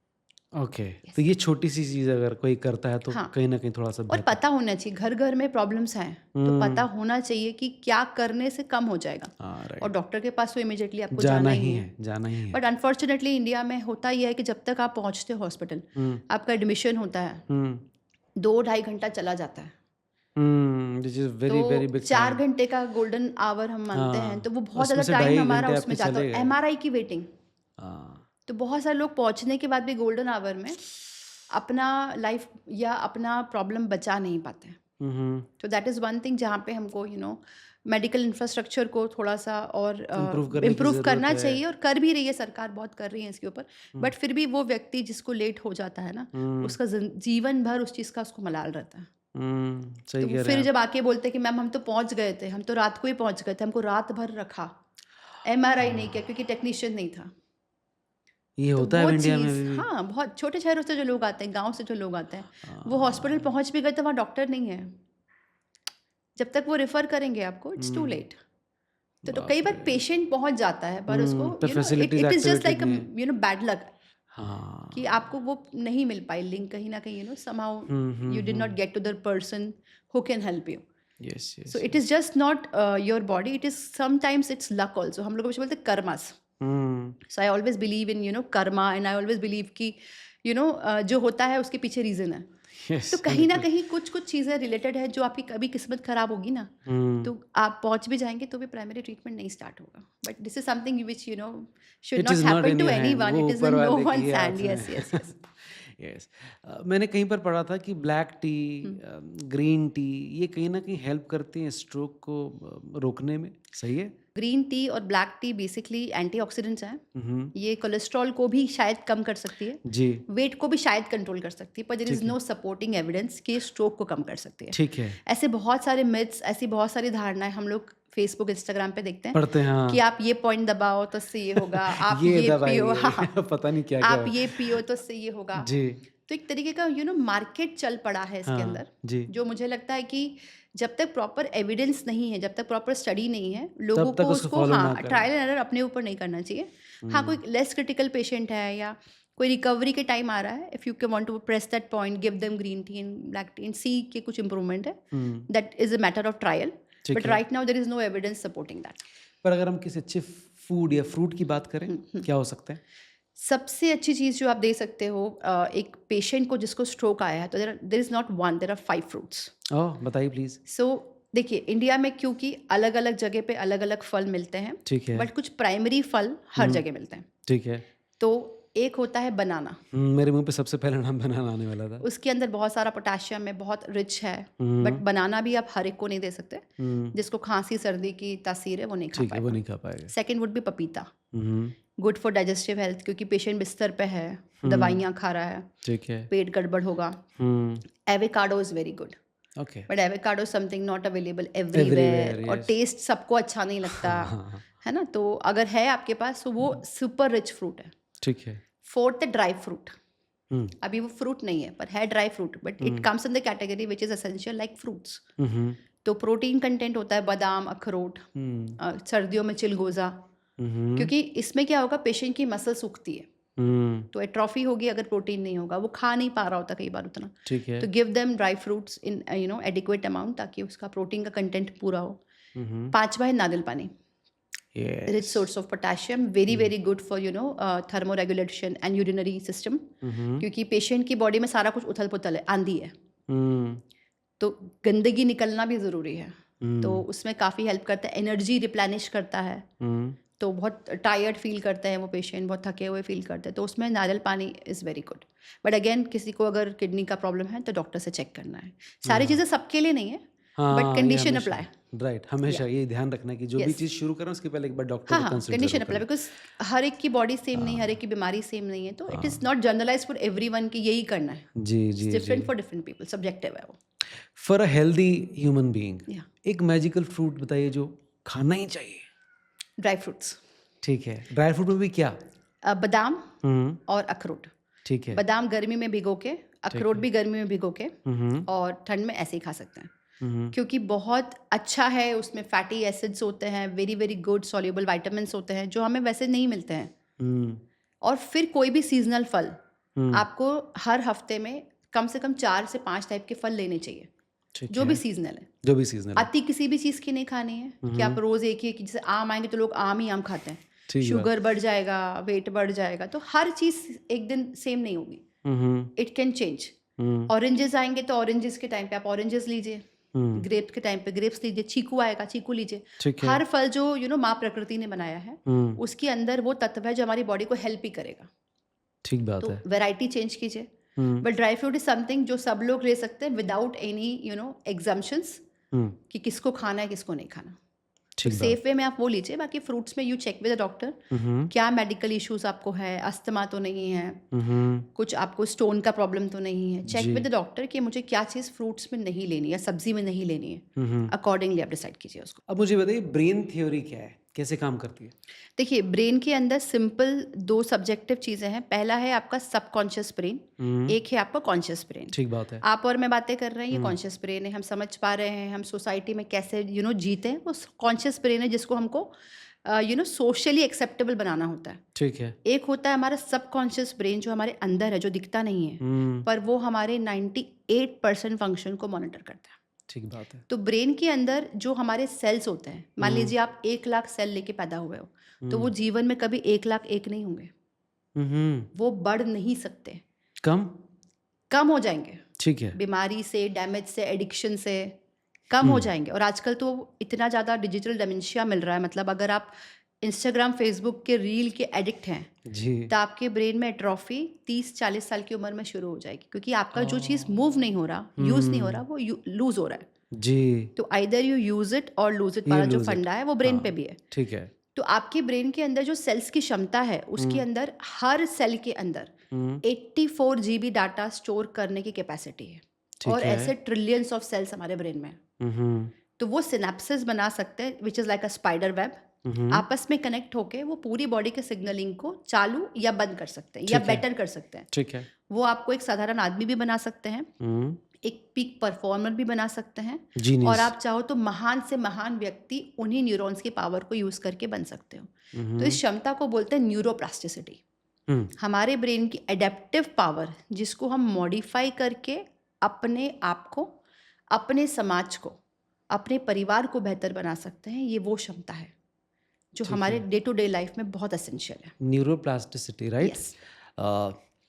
ओके। तो ये छोटी सी चीज़ अगर कोई करता है तो हाँ। कहीं ना कहीं थोड़ा सा और बेहतर। पता होना चाहिए, घर घर में प्रॉब्लम्स हैं तो पता होना चाहिए कि क्या करने से कम हो जाएगा, हाँ, और डॉक्टर के पास तो इमीडिएटली आपको जाना ही है, जाना ही है। बट अनफॉर्चुनेटली इंडिया में होता ही है कि जब तक आप पहुंचते हो हॉस्पिटल, आपका एडमिशन होता है, 2-2.5 घंटा चला जाता है। दिस इज वेरी वेरी तो बिग 4 घंटे का गोल्डन आवर हम मानते हैं, तो वो बहुत उसमें ज़्यादा से टाइम 2.5 हमारा घंटे उसमें आपके जाता चले है। गए। एमआरआई की वेटिंग, हाँ। तो बहुत सारे लोग पहुंचने के बाद भी गोल्डन आवर में अपना लाइफ या अपना प्रॉब्लम बचा नहीं पाते हैं। तो दैट इज़ वन थिंग जहाँ पे हमको मेडिकल इंफ्रास्ट्रक्चर को थोड़ा सा और इम्प्रूव करना चाहिए, और कर भी रही है सरकार, बहुत कर रही है इसके ऊपर। बट फिर भी वो व्यक्ति जिसको लेट हो जाता है ना, उसका जीवन भर उस चीज़ का उसको मलाल रहता है। सही तो कह रहे फिर हैं। जब आके बोलते हैं कि मैम हम तो पहुंच गए थे, हम तो रात को ही पहुंच गए थे, हमको रात भर रखा, एमआरआई नहीं किया क्योंकि टेक्नीशियन नहीं था। ये तो होता वो है इंडिया में चीज़, भी। हाँ, बहुत छोटे शहरों से जो लोग आते हैं, गांव से जो लोग आते हैं, वो हॉस्पिटल पहुंच भी गए तो वहाँ डॉक्टर नहीं है, जब तक वो रेफर करेंगे आपको इट्स टू लेट। तो कई बार पेशेंट पहुंच जाता है पर उसको तो facilities it is just like activated bad luck हाँ। कि आपको वो नहीं मिल पाई लिंक, कहीं ना कहीं somehow you did not get to the person who can help you. Yes yes. So it is just not your body, it is sometimes it's luck also. हम लोग बोलते हैं karmas. So I always believe in karma, and I always believe कि जो होता है उसके पीछे रीजन है। तो कहीं ना कहीं कुछ कुछ चीज़ें रिलेटेड है, जो आपकी कभी किस्मत खराब होगी ना, तो आप पहुंच भी जाएंगे तो भी प्राइमरी ट्रीटमेंट नहीं स्टार्ट होगा। But this is something which should not happen to anyone, it is in no one's hand. Yes yes yes. Yes. मैंने कहीं पर पढ़ा था कि ब्लैक टी, ग्रीन टी, ये कहीं ना कहीं हेल्प करती हैं स्ट्रोक को रोकने में, सही है? ग्रीन टी और ब्लैक टी बेसिकली एंटीऑक्सीडेंट्स हैं। ये कोलेस्ट्रॉल को भी शायद कम कर सकती है जी। वेट को भी शायद कंट्रोल कर सकती है, पर there is no supporting evidence कि स्ट्रोक को कम कर सकती है। ठीक है। ऐसे बहुत सारे मिथ्स, ऐसी बहुत सारी धारणाएं हम लोग फेसबुक इंस्टाग्राम पे देखते हैं, पढ़ते हैं हाँ। कि आप ये पॉइंट दबाओ तो इससे ये होगा, आप ये ये दवाई पियो, हाँ, पता नहीं क्या आप ये पियो तो इससे ये होगा जी। तो एक तरीके का मार्केट चल पड़ा है इसके हाँ, अंदर, जी। जो मुझे लगता है कि जब तक प्रॉपर एविडेंस नहीं है, जब तक प्रॉपर स्टडी नहीं है, लोगों तब तक को उसको उसको follow ना हाँ करें। ट्रायल एंड एरर अपने ऊपर नहीं करना चाहिए। हाँ, कोई लेस क्रिटिकल पेशेंट है या कोई रिकवरी के टाइम आ रहा है, if you can want to press that point, give them green tea and black tea and see के कुछ इंप्रूवमेंट है, that is a matter of trial, ठीक बट है। Right now there is no evidence supporting that. पर अगर हम किसी अच्छे फूड या फ्रूट की बात करें, क्या हो सकता है? सबसे अच्छी चीज़ जो आप दे सकते हो एक पेशेंट को जिसको स्ट्रोक आया है, तो there is not one, there are 5 fruits. Oh! बताइए प्लीज़। सो देखिए, इंडिया में क्योंकि अलग अलग जगह पे अलग अलग फल मिलते हैं, ठीक है। बट कुछ प्राइमरी फल हर जगह मिलते हैं। ठीक है। तो एक होता है बनाना, मेरे मुँह पे सबसे पहला नाम बनाना आने वाला था। उसके अंदर बहुत सारा पोटाशियम है, बहुत रिच है, बट बनाना भी आप हर एक को नहीं दे सकते। जिसको खांसी सर्दी की तासीर है वो नहीं खा ठीक है, वो पाएगा। नहीं खा पाएगा। सेकेंड वुड बी पपीता, हुँ, गुड फॉर डाइजेस्टिव हेल्थ, क्योंकि पेशेंट बिस्तर पे है, दवाइयाँ खा रहा है, ठीक है। पेट गड़बड़ होगा। Hmm, avocado is very good, okay. But avocado something not available Everywhere, everywhere, और yes. टेस्ट सबको अच्छा नहीं लगता, हाँ, है ना? तो अगर है आपके पास तो वो सुपर रिच फ्रूट है। ठीक है। फोर्थ है ड्राई फ्रूट। हुँ, अभी वो फ्रूट नहीं है पर है dry fruit, but it comes in the category which is essential like fruits. Hmm, तो प्रोटीन कंटेंट होता है बादाम, अखरोट, सर्दियों में चिलगोज़ा, क्योंकि इसमें क्या होगा, पेशेंट की मसल सूखती है, तो एट्रॉफी होगी अगर प्रोटीन नहीं होगा, वो खा नहीं पा रहा होता कई बार उतना। ठीक है। तो गिव देम ड्राई फ्रूट्स इन एडिक्वेट अमाउंट, ताकि उसका प्रोटीन का कंटेंट पूरा हो। पांचवा है नारियल पानी, rich yes. Source of potassium, very very good for thermoregulation and urinary system, क्योंकि पेशेंट की बॉडी में सारा कुछ उथल पुथल है, आंधी है, हुँ, तो गंदगी निकलना भी ज़रूरी है। तो उसमें काफ़ी हेल्प करता है, एनर्जी रिप्लेनिश करता है, हुँ, तो बहुत टायर्ड फील करते हैं वो पेशेंट, बहुत थके हुए फील करते हैं, तो उसमें नारियल पानी is very good. But again किसी को अगर किडनी का प्रॉब्लम है तो डॉक्टर से चेक करना है। सारी चीज़ें सबके लिए नहीं है, बट हाँ, ये कंडीशन हमेशा अप्लाई। राइट, हमेशा ये ध्यान रखना कि जो भी Yes. चीज़ शुरू करें उसके पहले एक बार डॉक्टर हाँ को हाँ, कंसल्ट कंडीशन ज़रूर अप्लाई, करें। बिकॉज हर एक की बॉडी सेम नहीं, हर एक की बीमारी सेम नहीं है, तो it is not generalize for everyone कि यही करना है। जी, जी, डिफरेंट जी। फॉर डिफरेंट पीपल, सब्जेक्टिव है वो। For a healthy human being या एक मैजिकल फ्रूट बताइए जो खाना ही चाहिए। ड्राई फ्रूट्स, ठीक है। ड्राई फ्रूट में भी क्या? बादाम हुँ, और अखरोट। ठीक है। बादाम गर्मी में भिगो के, अखरोट भी गर्मी में भिगो के, हुँ, और ठंड में ऐसे ही खा सकते हैं, हुँ, क्योंकि बहुत अच्छा है, उसमें फैटी एसिड्स होते हैं, very very good soluble vitamins होते हैं जो हमें वैसे नहीं मिलते हैं। हुँ, और फिर कोई भी सीजनल फल, हुँ, आपको हर हफ्ते में कम से कम 4 से 5 टाइप के फल लेने चाहिए, ठीक जो भी है। सीजनल है। जो भी सीज़नल है। अति किसी भी चीज़ की नहीं खानी है कि आप रोज़ एक ही, कि जैसे आम आएंगे तो लोग आम ही आम खाते हैं, ठीक बात। शुगर बढ़ जाएगा, वेट बढ़ जाएगा, तो हर चीज़ एक दिन सेम नहीं होगी, hmm, it can change. Hmm, oranges आएंगे तो ऑरेंजेस के टाइम पे आप ऑरेंजेस लीजिए, हुँ, ग्रेप्स के टाइम पे ग्रेप्स लीजिए, चीकू आएगा चीकू लीजिए। ठीक है। हर फल जो माँ प्रकृति ने बनाया है, हुँ, उसके अंदर वो तत्व है जो हमारी बॉडी को हेल्प ही करेगा, ठीक बात तो है। वैरायटी चेंज कीजिए। Hmm, but dry fruit is something जो सब लोग ले सकते हैं विदाउट एनी एग्जम्पशंस, हुँ, कि किसको खाना है किसको नहीं खाना। तो ठीक बात। सेफ वे में आप वो लीजिए, बाकी फ्रूट्स में you check with the doctor, hmm, क्या मेडिकल इश्यूज आपको है, अस्थमा तो नहीं है, हुँ, कुछ आपको स्टोन का प्रॉब्लम तो नहीं है, चेक जी। विद द डॉक्टर कि मुझे क्या चीज़ फ्रूट्स में नहीं लेनी है या सब्जी में नहीं लेनी है, हुँ। अकॉर्डिंगली आप डिसाइड कीजिए उसको। अब मुझे बताइए ब्रेन थ्योरी क्या है? कैसे काम करती है? देखिए, ब्रेन के अंदर सिंपल 2 सब्जेक्टिव चीज़ें हैं। पहला है आपका सबकॉन्शियस ब्रेन, हुँ, एक है आपका कॉन्शियस ब्रेन। ठीक बात है। आप और मैं बातें कर रहे हैं, ये कॉन्शियस ब्रेन है, हम समझ पा रहे हैं, हम सोसाइटी में कैसे जीते हैं, वो कॉन्शियस ब्रेन है जिसको हमको सोशली एक्सेप्टेबल बनाना होता है। ठीक है। एक होता है हमारा सबकॉन्शियस ब्रेन जो हमारे अंदर है, जो दिखता नहीं है, हुँ, पर वो हमारे 98% फंक्शन को मॉनिटर करता है। ठीक बात है। तो ब्रेन के अंदर जो हमारे सेल्स होते हैं, मान लीजिए आप 1 लाख सेल लेके पैदा हुए हो, तो वो जीवन में कभी 1 लाख 1 नहीं होंगे, हुँ, वो बढ़ नहीं सकते, कम? कम हो जाएंगे, ठीक है। बीमारी से, डैमेज से, एडिक्शन से कम हो जाएंगे। और आजकल तो इतना ज़्यादा डिजिटल डेमेंशिया मिल रहा है, मतलब अगर आप इंस्टाग्राम फेसबुक के रील के एडिक्ट हैं, जी। तो आपके ब्रेन में एट्रॉफी 30-40 साल की उम्र में शुरू हो जाएगी, क्योंकि आपका जो चीज़ मूव नहीं हो रहा, यूज़ नहीं हो रहा, वो लूज हो रहा है। जी, तो आइदर यू यूज इट और लूज इट You वाला जो lose it. फंडा है वो ब्रेन हाँ, पे भी है। ठीक है। तो आपके ब्रेन के अंदर जो सेल्स की क्षमता है, उसके अंदर हर सेल के अंदर 84 GB डाटा स्टोर करने की कैपेसिटी है, ठीक और है। ऐसे ट्रिलियंस ऑफ सेल्स हमारे ब्रेन में हैं। हुँ, तो वो सिनेप्सिस बना सकते हैं, which is like a spider web, आपस में कनेक्ट होके वो पूरी बॉडी के सिग्नलिंग को चालू या बंद कर सकते हैं, या ठीक है। बेटर कर सकते हैं। ठीक है। वो आपको एक साधारण आदमी भी बना सकते हैं, हुँ, एक पीक परफॉर्मर भी बना सकते हैं, जीनियस। और आप चाहो तो महान से महान व्यक्ति उन्हीं न्यूरॉन्स की पावर को यूज करके बन सकते हो। तो इस क्षमता को बोलते हैं न्यूरोप्लास्टिसिटी। हमारे ब्रेन की एडेप्टिव पावर, जिसको हम मॉडिफाई करके अपने आप को, अपने समाज को, अपने परिवार को बेहतर बना सकते हैं, ये वो क्षमता है जो हमारे डे टू डे लाइफ में बहुत एसेंशियल है। Neuroplasticity, right? यस।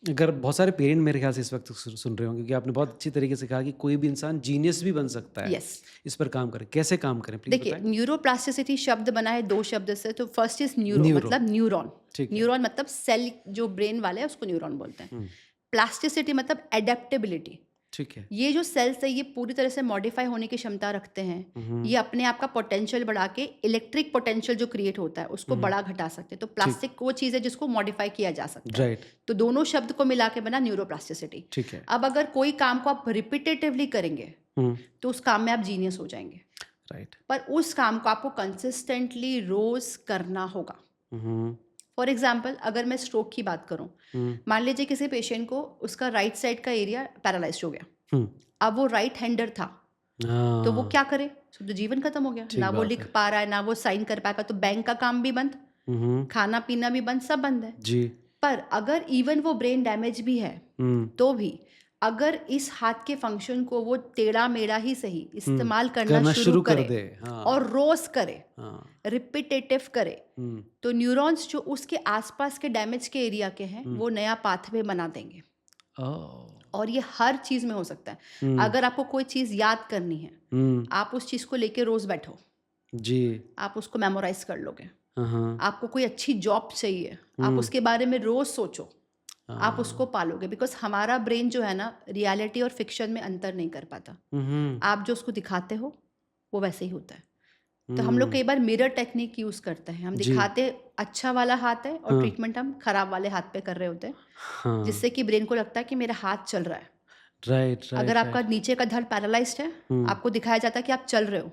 अगर बहुत सारे पेरेंट मेरे ख्याल से इस वक्त सुन रहे होंगे, क्योंकि आपने बहुत अच्छी तरीके से कहा कि कोई भी इंसान जीनियस भी बन सकता है। यस। इस पर काम करें, कैसे काम करें, प्लीज देखिए, बताएं। न्यूरोप्लास्टिसिटी शब्द बना है 2 शब्द से। तो फर्स्ट इज न्यूरो, मतलब न्यूरॉन। ठीक है। न्यूरॉन मतलब सेल जो ब्रेन वाले है उसको न्यूरॉन बोलते हैं। प्लास्टिसिटी मतलब एडेप्टेबिलिटी। ठीक है। ये जो सेल्स है ये पूरी तरह से मॉडिफाई होने की क्षमता रखते हैं। ये अपने आप का पोटेंशियल बढ़ा के इलेक्ट्रिक पोटेंशियल जो क्रिएट होता है उसको बड़ा घटा सकते हैं। तो प्लास्टिक वो चीज़ है जिसको मॉडिफाई किया जा सकता है। राइट। तो दोनों शब्द को मिला के बना न्यूरोप्लास्टिसिटी। ठीक है। अब अगर कोई काम को आप रिपीटेटिवली करेंगे तो उस काम में आप जीनियस हो जाएंगे। राइट। पर उस काम को आपको कंसिस्टेंटली रोज करना होगा। फॉर एग्जाम्पल, अगर मैं स्ट्रोक की बात करूं, मान लीजिए किसी पेशेंट को उसका राइट साइड का एरिया पैरालाइज हो गया। अब वो राइट हैंडर था, तो वो क्या करे? तो जीवन खत्म हो गया। ना वो लिख पा रहा है, ना वो साइन कर पाएगा। तो बैंक का काम भी बंद, खाना पीना भी बंद, सब बंद है जी। पर अगर इवन वो ब्रेन डैमेज भी है तो भी अगर इस हाथ के फंक्शन को वो टेढ़ा मेढ़ा ही सही इस्तेमाल करना शुरू करे दे, हाँ। और रोज करे, हाँ। रिपीटेटिव करे, तो न्यूरॉन्स जो उसके आसपास के डैमेज के एरिया के हैं वो नया पाथवे बना देंगे। और ये हर चीज में हो सकता है। अगर आपको कोई चीज याद करनी है, आप उस चीज को लेके रोज बैठो जी, आप उसको मेमोराइज कर लोगे। आपको कोई अच्छी जॉब चाहिए, आप उसके बारे में रोज सोचो, आप उसको पालोगे। बिकॉज हमारा ब्रेन जो है ना, रियलिटी और फिक्शन में अंतर नहीं कर पाता। आप जो उसको दिखाते हो वो वैसे ही होता है। तो हम लोग कई बार मिरर टेक्निक यूज करते हैं। हम दिखाते अच्छा वाला हाथ है और ट्रीटमेंट हम खराब वाले हाथ पे कर रहे होते हैं, जिससे कि ब्रेन को लगता है कि मेरा हाथ चल रहा है। राइट। अगर आपका नीचे का धड़ पैरालाइज्ड है, आपको दिखाया जाता है कि आप चल रहे हो,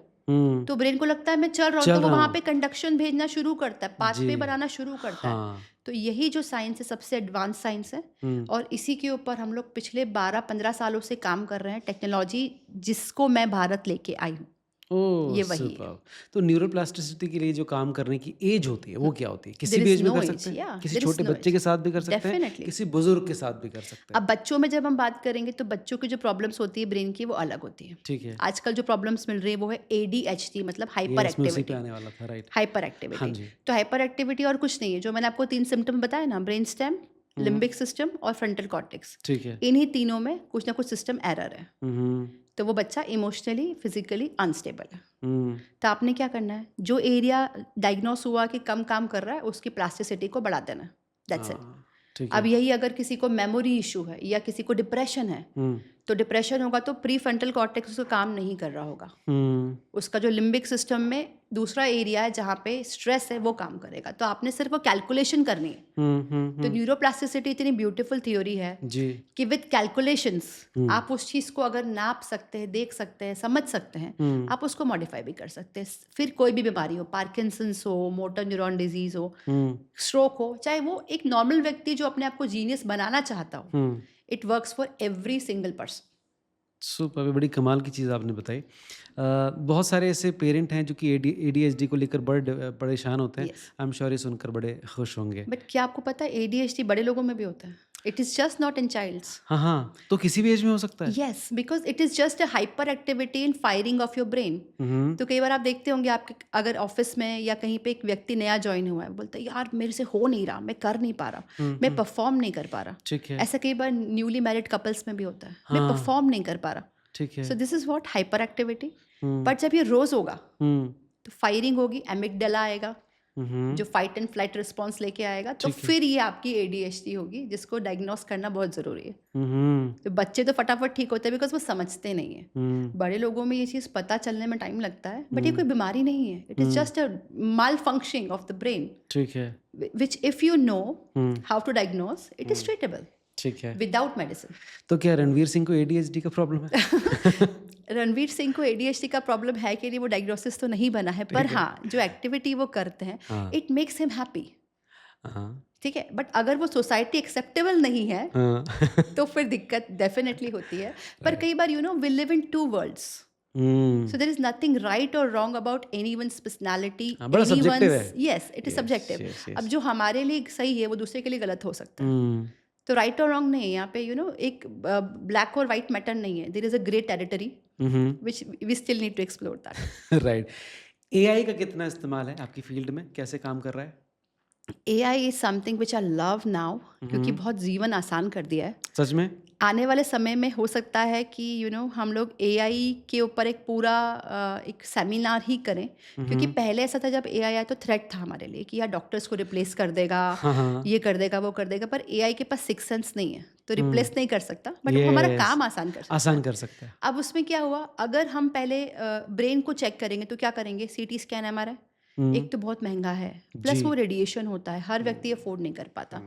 तो ब्रेन को लगता है मैं चल रहा हूँ, तो वो वहां पे कंडक्शन भेजना शुरू करता है, पाथवे बनाना शुरू करता है। तो यही जो साइंस है सबसे एडवांस साइंस है, और इसी के ऊपर हम लोग पिछले 12-15 सालों से काम कर रहे हैं। टेक्नोलॉजी जिसको मैं भारत लेके आई हूँ ये वही है। तो न्यूरोप्लास्टिसिटी के लिए जो काम करने की एज होती है वो क्या होती है? किसी भी एज में कर सकते हैं? किसी छोटे बच्चे के साथ भी कर सकते हैं, किसी बुजुर्ग के साथ भी कर सकते हैं। अब बच्चों में जब हम बात करेंगे तो बच्चों की जो प्रॉब्लम्स होती है ब्रेन की वो अलग होती है। ठीक है। आजकल जो प्रॉब्लम्स मिल रही है वो है ADHD, मतलब हाइपर एक्टिविटी। आने वाला था, राइट। Hyper activity. तो हाइपर एक्टिविटी और कुछ नहीं है, जो मैंने आपको 3 सिम्टम बताए ना, ब्रेन स्टेम, लिम्बिक सिस्टम और फ्रंटल कॉर्टेक्स। ठीक है। इन्हीं तीनों में कुछ ना कुछ सिस्टम एरर है, तो वो बच्चा इमोशनली फिजिकली अनस्टेबल है। तो आपने क्या करना है, जो एरिया डायग्नोस हुआ कि कम काम कर रहा है उसकी प्लास्टिसिटी को बढ़ा देना, दैट्स इट। अब यही अगर किसी को मेमोरी इशू है या किसी को डिप्रेशन है, तो डिप्रेशन होगा तो प्री फ्रंटल कॉर्टेक्स उसका काम नहीं कर रहा होगा। उसका जो लिम्बिक सिस्टम में दूसरा एरिया है जहाँ पे स्ट्रेस है वो काम करेगा। तो आपने सिर्फ वो कैलकुलेशन करनी है। तो न्यूरोप्लास्टिसिटी इतनी ब्यूटीफुल थ्योरी है जी कि विद कैलकुलेशंस आप उस चीज को अगर नाप सकते हैं, देख सकते हैं, समझ सकते हैं, आप उसको मॉडिफाई भी कर सकते हैं। फिर कोई भी बीमारी हो, पार्किंसंस हो, मोटर न्यूरॉन डिजीज हो, स्ट्रोक हो, चाहे वो एक नॉर्मल व्यक्ति जो अपने आप को जीनियस बनाना चाहता हो, it works for every single person. Super, बड़ी कमाल की चीज़ आपने बताई। बहुत सारे ऐसे पेरेंट हैं जो कि ADHD को लेकर बड़े परेशान होते हैं। आई एम श्योर ये सुनकर बड़े खुश होंगे। बट क्या आपको पता है ADHD बड़े लोगों में भी होता है? It is just not in childs. हाँ, तो किसी भी एज में हो सकता है। Yes, because it is just a hyperactivity in firing of your brain. तो कई बार आप देखते होंगे, आपके अगर ऑफिस में या कहीं पे एक व्यक्ति नया ज्वाइन हुआ है, बोलता है यार मेरे से हो नहीं रहा, मैं कर नहीं पा रहा, मैं परफॉर्म नहीं कर पा रहा। ठीक है। ऐसा कई बार न्यूली मैरिड कपल्स में भी होता है, मैं परफॉर्म नहीं कर पा रहा। ठीक है। So this is what hyper activity. But जब ये रोज होगा तो फायरिंग होगी, एमिगडाला आएगा जो फाइट एंड फ्लाइट रिस्पॉन्स लेके आएगा, तो फिर ये आपकी ADHD होगी, जिसको डायग्नोस करना बहुत जरूरी है। तो बच्चे तो फटाफट ठीक होते हैं बिकॉज वो समझते नहीं है। बड़े लोगों में ये चीज पता चलने में टाइम लगता है, बट ये कोई बीमारी नहीं है। It is just a malfunctioning of the brain, ठीक है, which if you know how to diagnose, it is treatable ठीक है, विदाउट मेडिसिन। तो क्या रणवीर सिंह को ADHD का प्रॉब्लम है? रणवीर सिंह को ADHD का प्रॉब्लम है कि नहीं, वो डायग्नोसिस तो नहीं बना है, पर हाँ जो एक्टिविटी वो करते हैं इट मेक्स हिम हैप्पी। ठीक है, बट अगर वो सोसाइटी एक्सेप्टेबल नहीं है तो फिर दिक्कत डेफिनेटली होती है। पर कई बार we live in 2 worlds. So there is nothing right or wrong about anyone's personality, हाँ, बड़ा subjective है। yes, it is subjective. yes, yes. अब जो हमारे लिए सही है वो दूसरे के लिए गलत हो सकता है। हम्म, तो राइट और रॉन्ग नहीं है यहाँ पे, एक ब्लैक और वाइट मैटर नहीं है। There is a grey territory which we still need to explore that. Right. AI का कितना इस्तेमाल है आपकी फील्ड में, कैसे काम कर रहा है? AI is something which I love now, क्योंकि बहुत जीवन आसान कर दिया है। सच में? आने वाले समय में हो सकता है कि हम लोग एआई के ऊपर एक पूरा एक सेमिनार ही करें, क्योंकि पहले ऐसा था जब एआई आया तो थ्रेट था हमारे लिए कि यार डॉक्टर्स को रिप्लेस कर देगा, हाँ, ये कर देगा वो कर देगा। पर एआई के पास सिक्स सेंस नहीं है तो रिप्लेस नहीं कर सकता, बट वो हमारा Yes. काम आसान कर सकता है। आसान कर सकता है। अब उसमें क्या हुआ, अगर हम पहले ब्रेन को चेक करेंगे तो क्या करेंगे, सीटी स्कैन, एमआरआई, एक तो बहुत महंगा है, प्लस जी। वो रेडिएशन होता है, हर व्यक्ति अफोर्ड नहीं कर पाता।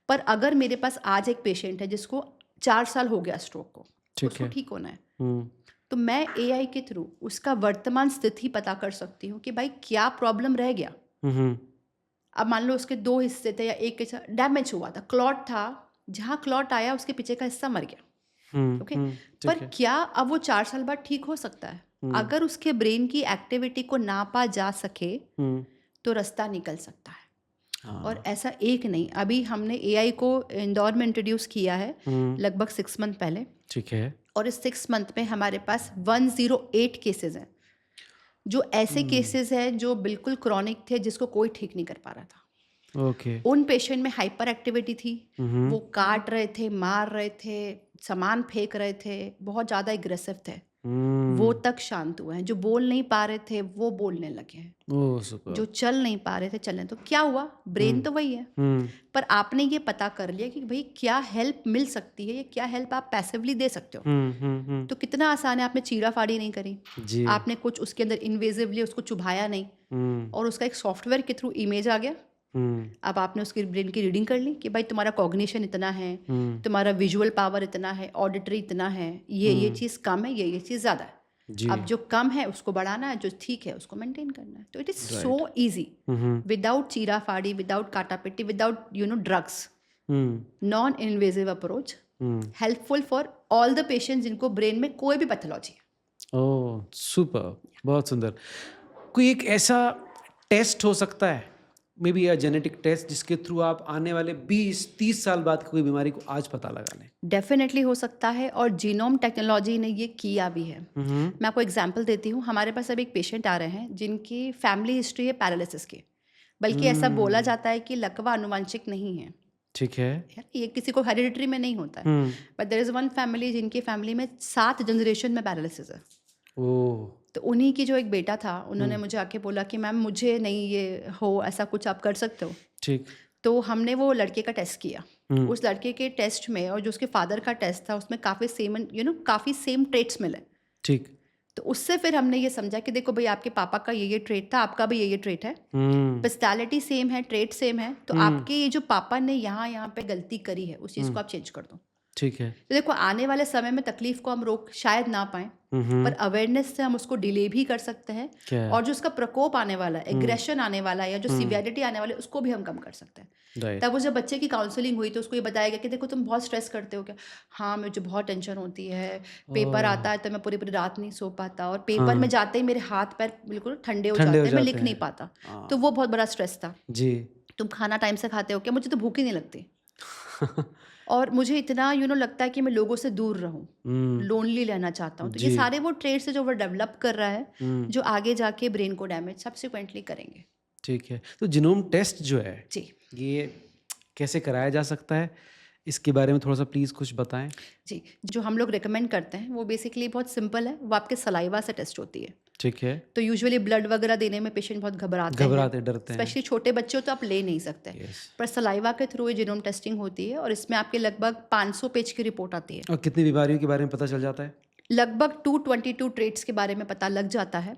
पर अगर मेरे पास आज एक पेशेंट है जिसको 4 साल हो गया स्ट्रोक को, ठीक उसको है। ठीक होना है, हम्म, तो मैं एआई के थ्रू उसका वर्तमान स्थिति पता कर सकती हूँ कि भाई क्या प्रॉब्लम रह गया। हम्म, अब मान लो उसके 2 हिस्से थे या एक हिस्सा डैमेज हुआ था, क्लॉट था, जहाँ क्लॉट आया उसके पीछे का हिस्सा मर गया। ओके, ठीक पर है। क्या अब वो 4 साल बाद ठीक हो सकता है? अगर उसके ब्रेन की एक्टिविटी को नापा जा सके हम्म, तो रास्ता निकल सकता है। हाँ, और ऐसा एक नहीं, अभी हमने एआई को इंदौर में इंट्रोड्यूस किया है लगभग 6 मंथ पहले, ठीक है। और इस 6 मंथ में हमारे पास 108 केसेस हैं, जो ऐसे केसेस हैं जो बिल्कुल क्रॉनिक थे, जिसको कोई ठीक नहीं कर पा रहा था। ओके। उन पेशेंट में हाइपर एक्टिविटी थी, वो काट रहे थे, मार रहे थे, सामान फेंक रहे थे, बहुत ज़्यादा एग्रेसिव थे, वो तक शांत हुए हैं। जो बोल नहीं पा रहे थे वो बोलने लगे हैं, ओह सुपर। जो चल नहीं पा रहे थे चलने। तो क्या हुआ, ब्रेन तो वही है, पर आपने ये पता कर लिया कि भाई क्या हेल्प मिल सकती है, या क्या हेल्प आप पैसिवली दे सकते हो। तो कितना आसान है, आपने चीरा फाड़ी नहीं करी, जी। आपने कुछ उसके अंदर इन्वेजिवली उसको चुभाया नहीं, और उसका एक सॉफ्टवेयर के थ्रू इमेज आ गया। अब आपने उसकी ब्रेन की रीडिंग कर ली कि भाई तुम्हारा कॉग्निशन इतना है, तुम्हारा विजुअल पावर इतना है, ऑडिटरी इतना है, ये चीज़ कम है, ये चीज़ ज़्यादा है। जी। अब जो कम है उसको बढ़ाना है, जो ठीक है उसको मेंटेन करना है। तो it is so easy, without चीरा फाड़ी, विदाउट काटापिट्टी, without drugs, non invasive approach, helpful for all the patients जिनको ब्रेन में कोई भी पैथोलॉजी है। ओह सुपर, बहुत सुंदर। कोई एक ऐसा टेस्ट हो सकता है, मे बी या जेनेटिक टेस्ट, जिसके थ्रू आप आने वाले 20-30 साल बाद कोई बीमारी को आज पता लगा लें? डेफिनेटली हो सकता है, और जीनोम टेक्नोलॉजी ने ये किया भी है। मैं आपको एग्जांपल देती हूँ। हमारे पास अब एक पेशेंट आ रहे हैं जिनकी फैमिली हिस्ट्री है पैरालिसिस की, बल्कि ऐसा बोला जाता है कि लकवा अनुवांशिक नहीं है। ठीक है। यार ये किसी को हेरिडिटरी में नहीं होता है, but there is one family जिनकी फैमिली में 7 जनरेशन में पैरालिसिस है। ओह। तो उन्हीं की जो एक बेटा था, उन्होंने मुझे आके बोला कि मैम मुझे नहीं ये हो, ऐसा कुछ आप कर सकते हो। ठीक। तो हमने वो लड़के का टेस्ट किया। उस लड़के के टेस्ट में और जो उसके फादर का टेस्ट था, उसमें काफ़ी काफ़ी सेम ट्रेट्स मिले। ठीक। तो उससे फिर हमने ये समझा कि देखो भाई, आपके पापा का ये ट्रेट था, आपका भी ये ट्रेट है, पर्सनैलिटी सेम है, ट्रेट सेम है, तो आपके ये जो पापा ने यहाँ पे गलती करी है, उस चीज़ को आप चेंज कर दो। ठीक है। तो देखो, आने वाले समय में तकलीफ को हम रोक शायद ना पाएं, पर अवेयरनेस से हम उसको डिले भी कर सकते हैं, क्या? और जो उसका प्रकोप आने वाला है, एग्रेशन आने वाला है, या जो सिवियरिटी आने वाली है, उसको भी हम कम कर सकते हैं। राइट। तब वो जब बच्चे की काउंसलिंग हुई तो उसको ये बताया गया कि देखो तुम बहुत स्ट्रेस करते हो क्या? हाँ, मुझे बहुत टेंशन होती है, पेपर आता है तो मैं पूरी पूरी रात नहीं सो पाता, और पेपर में जाते ही मेरे हाथ पैर बिल्कुल ठंडे हो जाते हैं, मैं लिख नहीं पाता। तो वो बहुत बड़ा स्ट्रेस था। जी। तुम खाना टाइम से खाते हो क्या? मुझे तो भूख ही नहीं लगती, और मुझे इतना लगता है कि मैं लोगों से दूर रहूं, लोनली रहना चाहता हूँ। तो ये सारे वो ट्रेड्स है जो वो डेवलप कर रहा है, जो आगे जाके ब्रेन को डैमेज सब्सिक्वेंटली करेंगे। ठीक है। तो जीनोम टेस्ट जो है, जी, ये कैसे कराया जा सकता है, इसके बारे में थोड़ा सा प्लीज़ कुछ बताएं। जी, जो हम लोग रिकमेंड करते हैं वो बेसिकली बहुत सिंपल है, वो आपके सलाइवा से टेस्ट होती है। ठीक है। तो यूजुअली ब्लड वगैरह देने में पेशेंट बहुत घबराते हैं, डरते हैं। स्पेशली छोटे बच्चे हो तो आप ले नहीं सकते। Yes. पर सलाइवा के थ्रू ये जीनोम टेस्टिंग होती है, और इसमें आपके लगभग 500 पेज की रिपोर्ट आती है, और कितनी बीमारियों के बारे में पता चल जाता है? लगभग 222 ट्रेट्स के बारे में पता लग जाता है,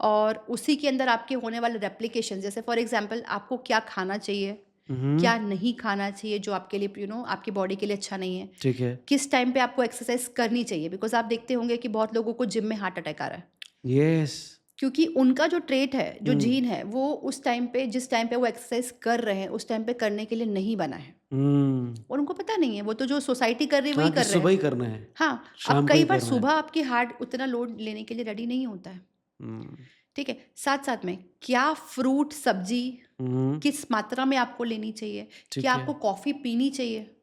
और उसी के अंदर आपके होने वाले रेप्लिकेशन, जैसे फॉर एग्जांपल आपको क्या खाना चाहिए, क्या नहीं खाना चाहिए जो आपके लिए आपकी बॉडी के लिए अच्छा नहीं है, ठीक है। किस टाइम पे आपको एक्सरसाइज करनी चाहिए, बिकॉज आप देखते होंगे कि बहुत लोगों को जिम में हार्ट अटैक आ रहा है। यस। क्योंकि उनका जो ट्रेट है, जो जीन है, वो उस टाइम पे, जिस टाइम पे वो एक्सरसाइज कर रहे हैं, उस टाइम पे करने के लिए नहीं बना है। और उनको पता नहीं है, वो तो जो सोसाइटी कर रही है वही हाँ, कि कर रहे सुबह हैं। ही करना है, हाँ, शाम अब को कई ही बार करना है। सुबह आपकी हार्ट उतना लोड लेने के लिए रेडी नहीं होता है, हम्म, ठीक है? साथ-साथ में क्या फ्रूट, सब्जी हम्म, किस मात्रा में आपको लेनी चाहिए? ठीक क्या है। आपको कॉफ़ी पीनी चाहिए?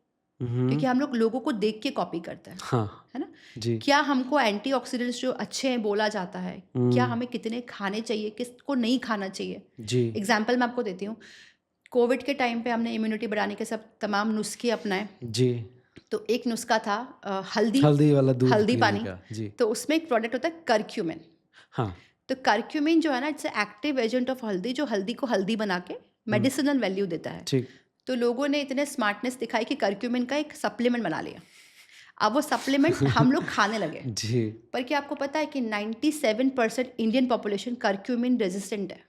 क्योंकि हम लोग लोगों को देख के कॉपी करते हैं, हाँ है ना? जी। क्या हमको एंटीऑक्सीडेंट्स जो अच्छे हैं बोला जाता है, क्या हमें कितने खाने चाहिए, किसको नहीं खाना चाहिए? जी। एग्ज़ाम्पल मैं आपको देती हूँ। कोविड के टाइम पे हमने इम्यूनिटी बढ़ाने के सब तमाम नुस्खे अपनाए। जी, तो एक नुस्खा था हल्दी हल्दी वाला दूध हल्दी पीने पानी। का। जी, तो उसमें एक प्रोडक्ट होता है करक्यूमिन। हाँ, तो करक्यूमिन जो है ना, इट्स एक्टिव एजेंट ऑफ हल्दी, जो हल्दी को हल्दी बना के मेडिसिनल वैल्यू देता है। ठीक। तो लोगों ने इतने स्मार्टनेस दिखाई कि करक्यूमिन का एक सप्लीमेंट बना लिया। अब वो सप्लीमेंट हम लोग खाने लगे। जी, पर क्या आपको पता है कि 97% इंडियन पॉपुलेशन करक्यूमिन रेजिस्टेंट है।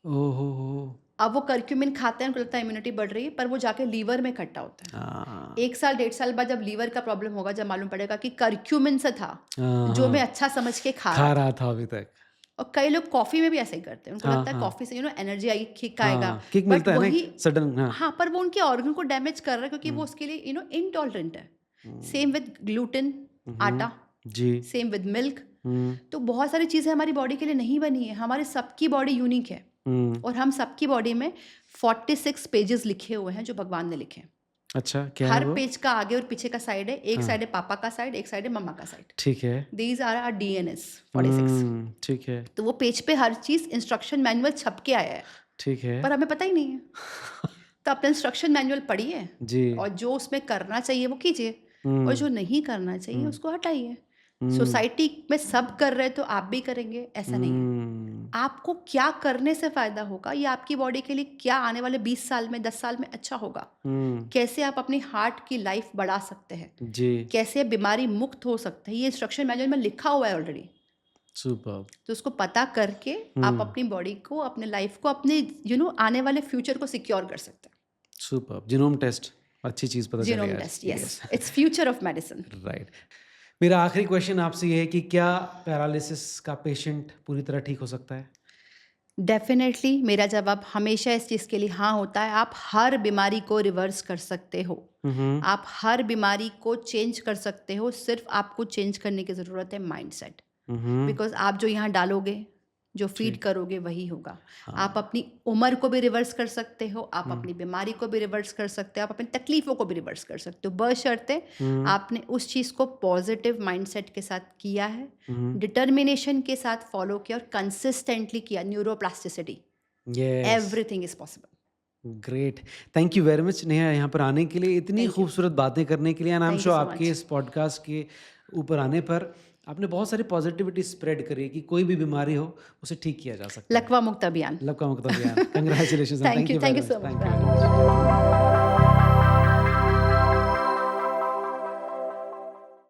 ओहो, अब वो करक्यूमिन खाते हैं, उनको लगता है इम्यूनिटी बढ़ रही है, पर वो जाके लीवर में इकट्ठा होता है। हाँ, 1 साल 1.5 साल बाद जब लीवर का प्रॉब्लम होगा, जब मालूम पड़ेगा कि करक्यूमिन से था, हाँ, जो मैं हाँ, अच्छा समझ के खा खा रहा था। रहा था अभी तक। और कई लोग कॉफ़ी में भी ऐसा ही करते हैं, उनको हाँ, लगता है हाँ, कॉफ़ी से एनर्जी आएगी, किक आएगा। हाँ, किक बट मिलता है ना वही एक सडन। हाँ, हाँ, पर वो उनके ऑर्गन को डैमेज कर रहा है, क्योंकि वो उसके लिए इनटॉलरेंट है। सेम विद ग्लूटेन, आटा, जी, सेम विद मिल्क। तो बहुत सारी चीज़ें हमारी बॉडी के लिए नहीं बनी है। हमारी सबकी बॉडी यूनिक है, और हम सबकी बॉडी में 46 पेजेस लिखे हुए हैं जो भगवान ने लिखे हैं। अच्छा, क्या है हर वो? पेज का आगे और पीछे का साइड है, एक साइड है पापा का साइड, एक साइड है मम्मा का साइड। ठीक है। These are our DNAs 46। ठीक है, तो वो पेज पे हर चीज़ इंस्ट्रक्शन मैनुअल छप के आया है, ठीक है। पर हमें पता ही नहीं है। तो अपना इंस्ट्रक्शन मैनुअल पढ़िए, जी, और जो उसमें करना चाहिए वो कीजिए, और जो नहीं करना चाहिए उसको हटाइए। सोसाइटी में सब कर रहे हैं तो आप भी करेंगे, ऐसा नहीं है। आपको क्या करने से फायदा होगा, ये आपकी बॉडी के लिए क्या आने वाले 20 साल में, 10 साल में अच्छा होगा, कैसे आप अपनी हार्ट की लाइफ बढ़ा सकते हैं, जी, कैसे बीमारी मुक्त हो सकते हैं, ये इंस्ट्रक्शन मैनुअल में लिखा हुआ है ऑलरेडी। सुपर। तो उसको पता करके आप अपनी बॉडी को, अपने लाइफ को, अपने आने वाले फ्यूचर को सिक्योर कर सकते हैं। सुपर जिनोम टेस्ट अच्छी चीज पता चली जीनोम आज। Test, yes, it's future of medicine. Right. मेरा आखिरी क्वेश्चन आपसे ये है कि क्या पैरालिसिस का पेशेंट पूरी तरह ठीक हो सकता है? डेफिनेटली मेरा जवाब हमेशा इस चीज़ के लिए हाँ होता है। आप हर बीमारी को रिवर्स कर सकते हो, आप हर बीमारी को चेंज कर सकते हो। सिर्फ आपको चेंज करने की ज़रूरत है माइंडसेट। बिकॉज आप जो यहाँ डालोगे, जो फीड करोगे, वही होगा। आप अपनी उम्र को भी रिवर्स कर सकते हो, आप अपनी बीमारी को भी रिवर्स कर सकते हो, आप अपनी तकलीफों को भी रिवर्स कर सकते हो, बशर्ते आपने उस चीज़ को पॉजिटिव माइंडसेट के साथ किया है, डिटर्मिनेशन के साथ फॉलो किया और कंसिस्टेंटली किया। Neuroplasticity, yes, everything is possible. Great. Thank you very much Neha, यहाँ पर आने के लिए, इतनी Thank you. खूबसूरत बातें करने के लिए। And I am Thank you sure so आपके much. इस पॉडकास्ट के ऊपर आने पर आपने बहुत सारी पॉजिटिविटी स्प्रेड करी है कि कोई भी बीमारी हो उसे ठीक किया जा सकता है। लकवा मुक्त अभियान। लव का मुक्त अभियान। Congratulation. Thank you so much. Thank you.